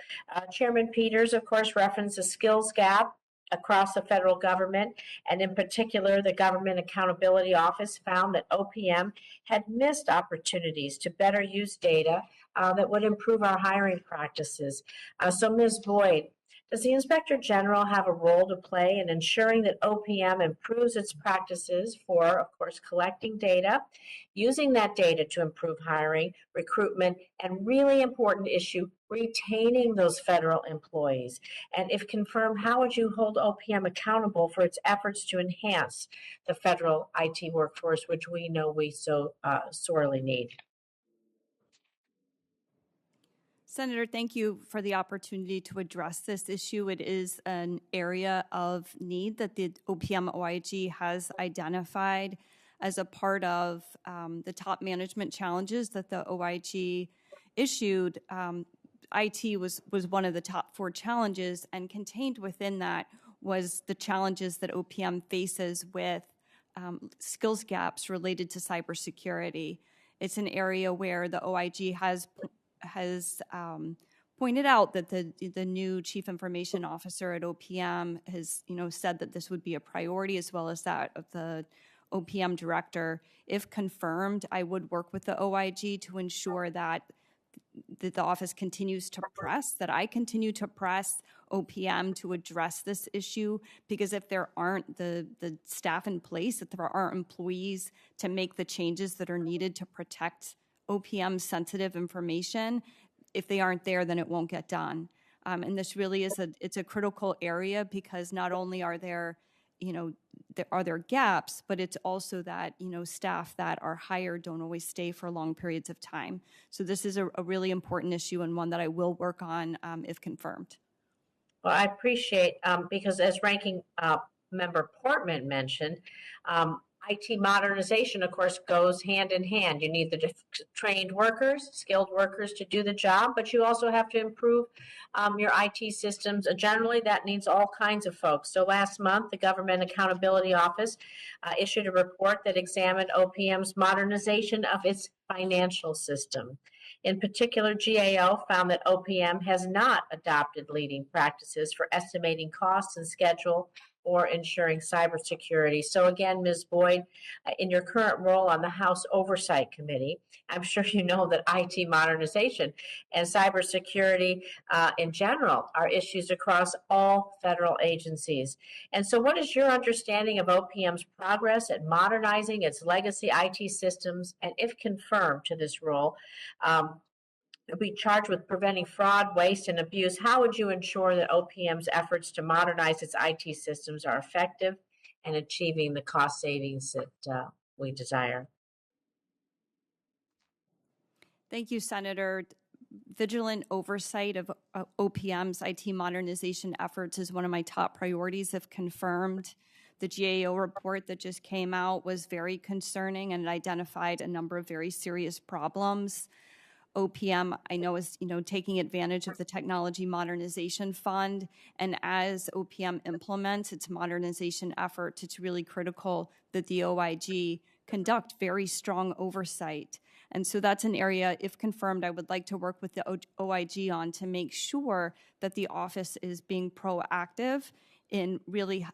Speaker 15: Chairman Peters, of course, referenced the skills gap across the federal government, and in particular, the Government Accountability Office found that OPM had missed opportunities to better use data that would improve our hiring practices. So Ms. Boyd, does the Inspector General have a role to play in ensuring that OPM improves its practices for, of course, collecting data, using that data to improve hiring, recruitment, and really important issue, retaining those federal employees? And if confirmed, how would you hold OPM accountable for its efforts to enhance the federal IT workforce, which we know we so sorely need?
Speaker 7: Senator, thank you for the opportunity to address this issue. It is an area of need that the OPM OIG has identified as a part of the top management challenges that the OIG issued. IT was one of the top 4 challenges, and contained within that was the challenges that OPM faces with skills gaps related to cybersecurity. It's an area where the OIG has pointed out that the new Chief Information Officer at OPM has said that this would be a priority, as well as that of the OPM Director. If confirmed, I would work with the OIG to ensure that the office continues to press, that I continue to press OPM to address this issue, because if there aren't the staff in place, if there aren't employees to make the changes that are needed to protect OPM sensitive information, if they aren't there, then it won't get done. And this really is it's a critical area, because not only are there gaps, but it's also that staff that are hired don't always stay for long periods of time. So this is a really important issue, and one that I will work on if confirmed.
Speaker 15: Well, I appreciate, because as Ranking Member Portman mentioned, IT modernization, of course, goes hand in hand. You need the trained workers, skilled workers to do the job, but you also have to improve your IT systems. Generally, that needs all kinds of folks. So last month, the Government Accountability Office issued a report that examined OPM's modernization of its financial system. In particular, GAO found that OPM has not adopted leading practices for estimating costs and schedule or ensuring cybersecurity. So again, Ms. Boyd, in your current role on the House Oversight Committee, I'm sure you know that IT modernization and cybersecurity in general are issues across all federal agencies. And so what is your understanding of OPM's progress at modernizing its legacy IT systems? And if confirmed to this role, be charged with preventing fraud, waste, and abuse, how would you ensure that OPM's efforts to modernize its IT systems are effective and achieving the cost savings that we desire?
Speaker 7: Thank you, Senator. Vigilant oversight of OPM's IT modernization efforts is one of my top priorities if confirmed. The GAO report that just came out was very concerning and identified a number of very serious problems. OPM, I know, is taking advantage of the Technology Modernization Fund, and as OPM implements its modernization efforts, it's really critical that the OIG conduct very strong oversight. And so that's an area, if confirmed, I would like to work with the OIG on to make sure that the office is being proactive in really,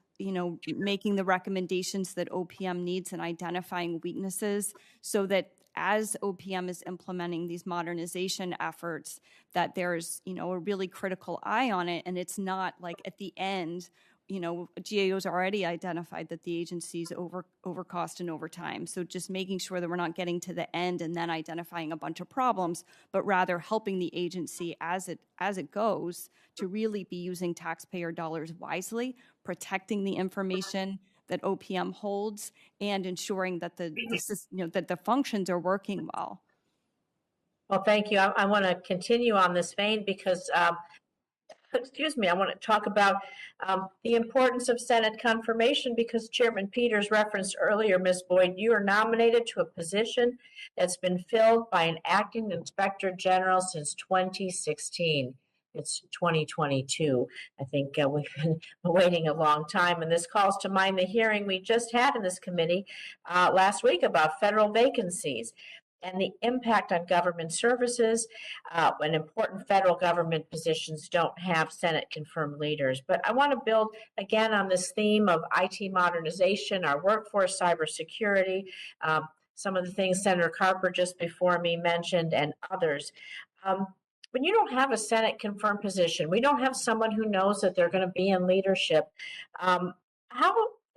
Speaker 7: making the recommendations that OPM needs and identifying weaknesses, so that as OPM is implementing these modernization efforts, that there's, a really critical eye on it, and it's not like at the end GAO's already identified that the agency's over cost and overtime. So just making sure that we're not getting to the end and then identifying a bunch of problems, but rather helping the agency as it goes to really be using taxpayer dollars wisely, protecting the information that OPM holds, and ensuring that that the functions are working well.
Speaker 15: Well, thank you. I want to continue on this vein because excuse me, I want to talk about the importance of Senate confirmation because Chairman Peters referenced earlier, Ms. Boyd, you are nominated to a position that's been filled by an acting inspector general since 2016. It's 2022. I think we've been waiting a long time, and this calls to mind the hearing we just had in this committee last week about federal vacancies and the impact on government services when important federal government positions don't have Senate-confirmed leaders. But I want to build, again, on this theme of IT modernization, our workforce, cybersecurity, some of the things Senator Carper just before me mentioned, and others. When you don't have a Senate-confirmed position, we don't have someone who knows that they're going to be in leadership, how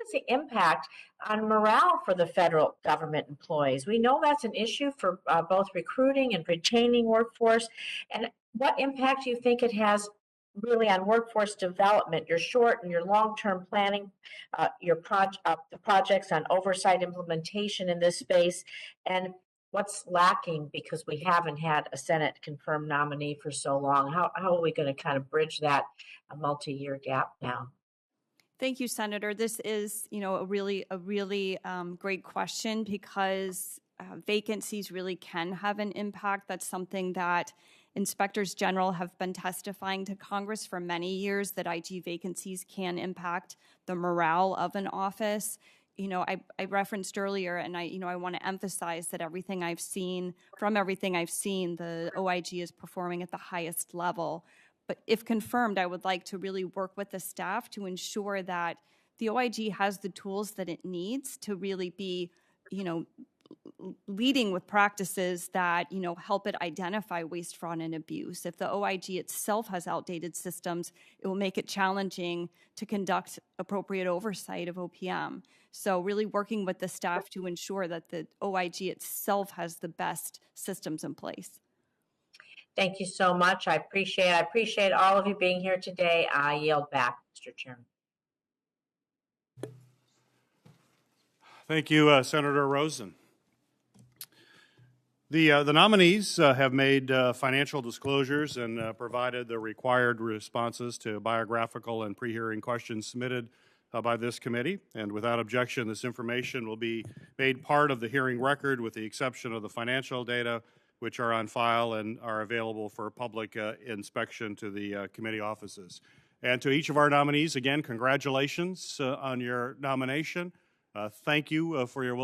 Speaker 15: is the impact on morale for the federal government employees? We know that's an issue for both recruiting and retaining workforce. And what impact do you think it has really on workforce development, your short and your long-term planning, the projects on oversight implementation in this space, and what's lacking because we haven't had a Senate-confirmed nominee for so long? How are we going to kind of bridge that multi-year gap now?
Speaker 7: Thank you, Senator. This is, a really great question because vacancies really can have an impact. That's something that inspectors general have been testifying to Congress for many years, that IG vacancies can impact the morale of an office. I referenced earlier, and I want to emphasize that everything I've seen, the OIG is performing at the highest level. But if confirmed, I would like to really work with the staff to ensure that the OIG has the tools that it needs to really be, leading with practices that, help it identify waste, fraud, and abuse. If the OIG itself has outdated systems, it will make it challenging to conduct appropriate oversight of OPM. So really working with the staff to ensure that the OIG itself has the best systems in place.
Speaker 15: Thank you so much. I appreciate all of you being here today. I yield back, Mr. Chairman.
Speaker 1: Thank you, Senator Rosen. The nominees have made financial disclosures and provided the required responses to biographical and pre-hearing questions submitted by this committee. And without objection, this information will be made part of the hearing record with the exception of the financial data, which are on file and are available for public inspection to the committee offices. And to each of our nominees, again, congratulations on your nomination. Thank you for your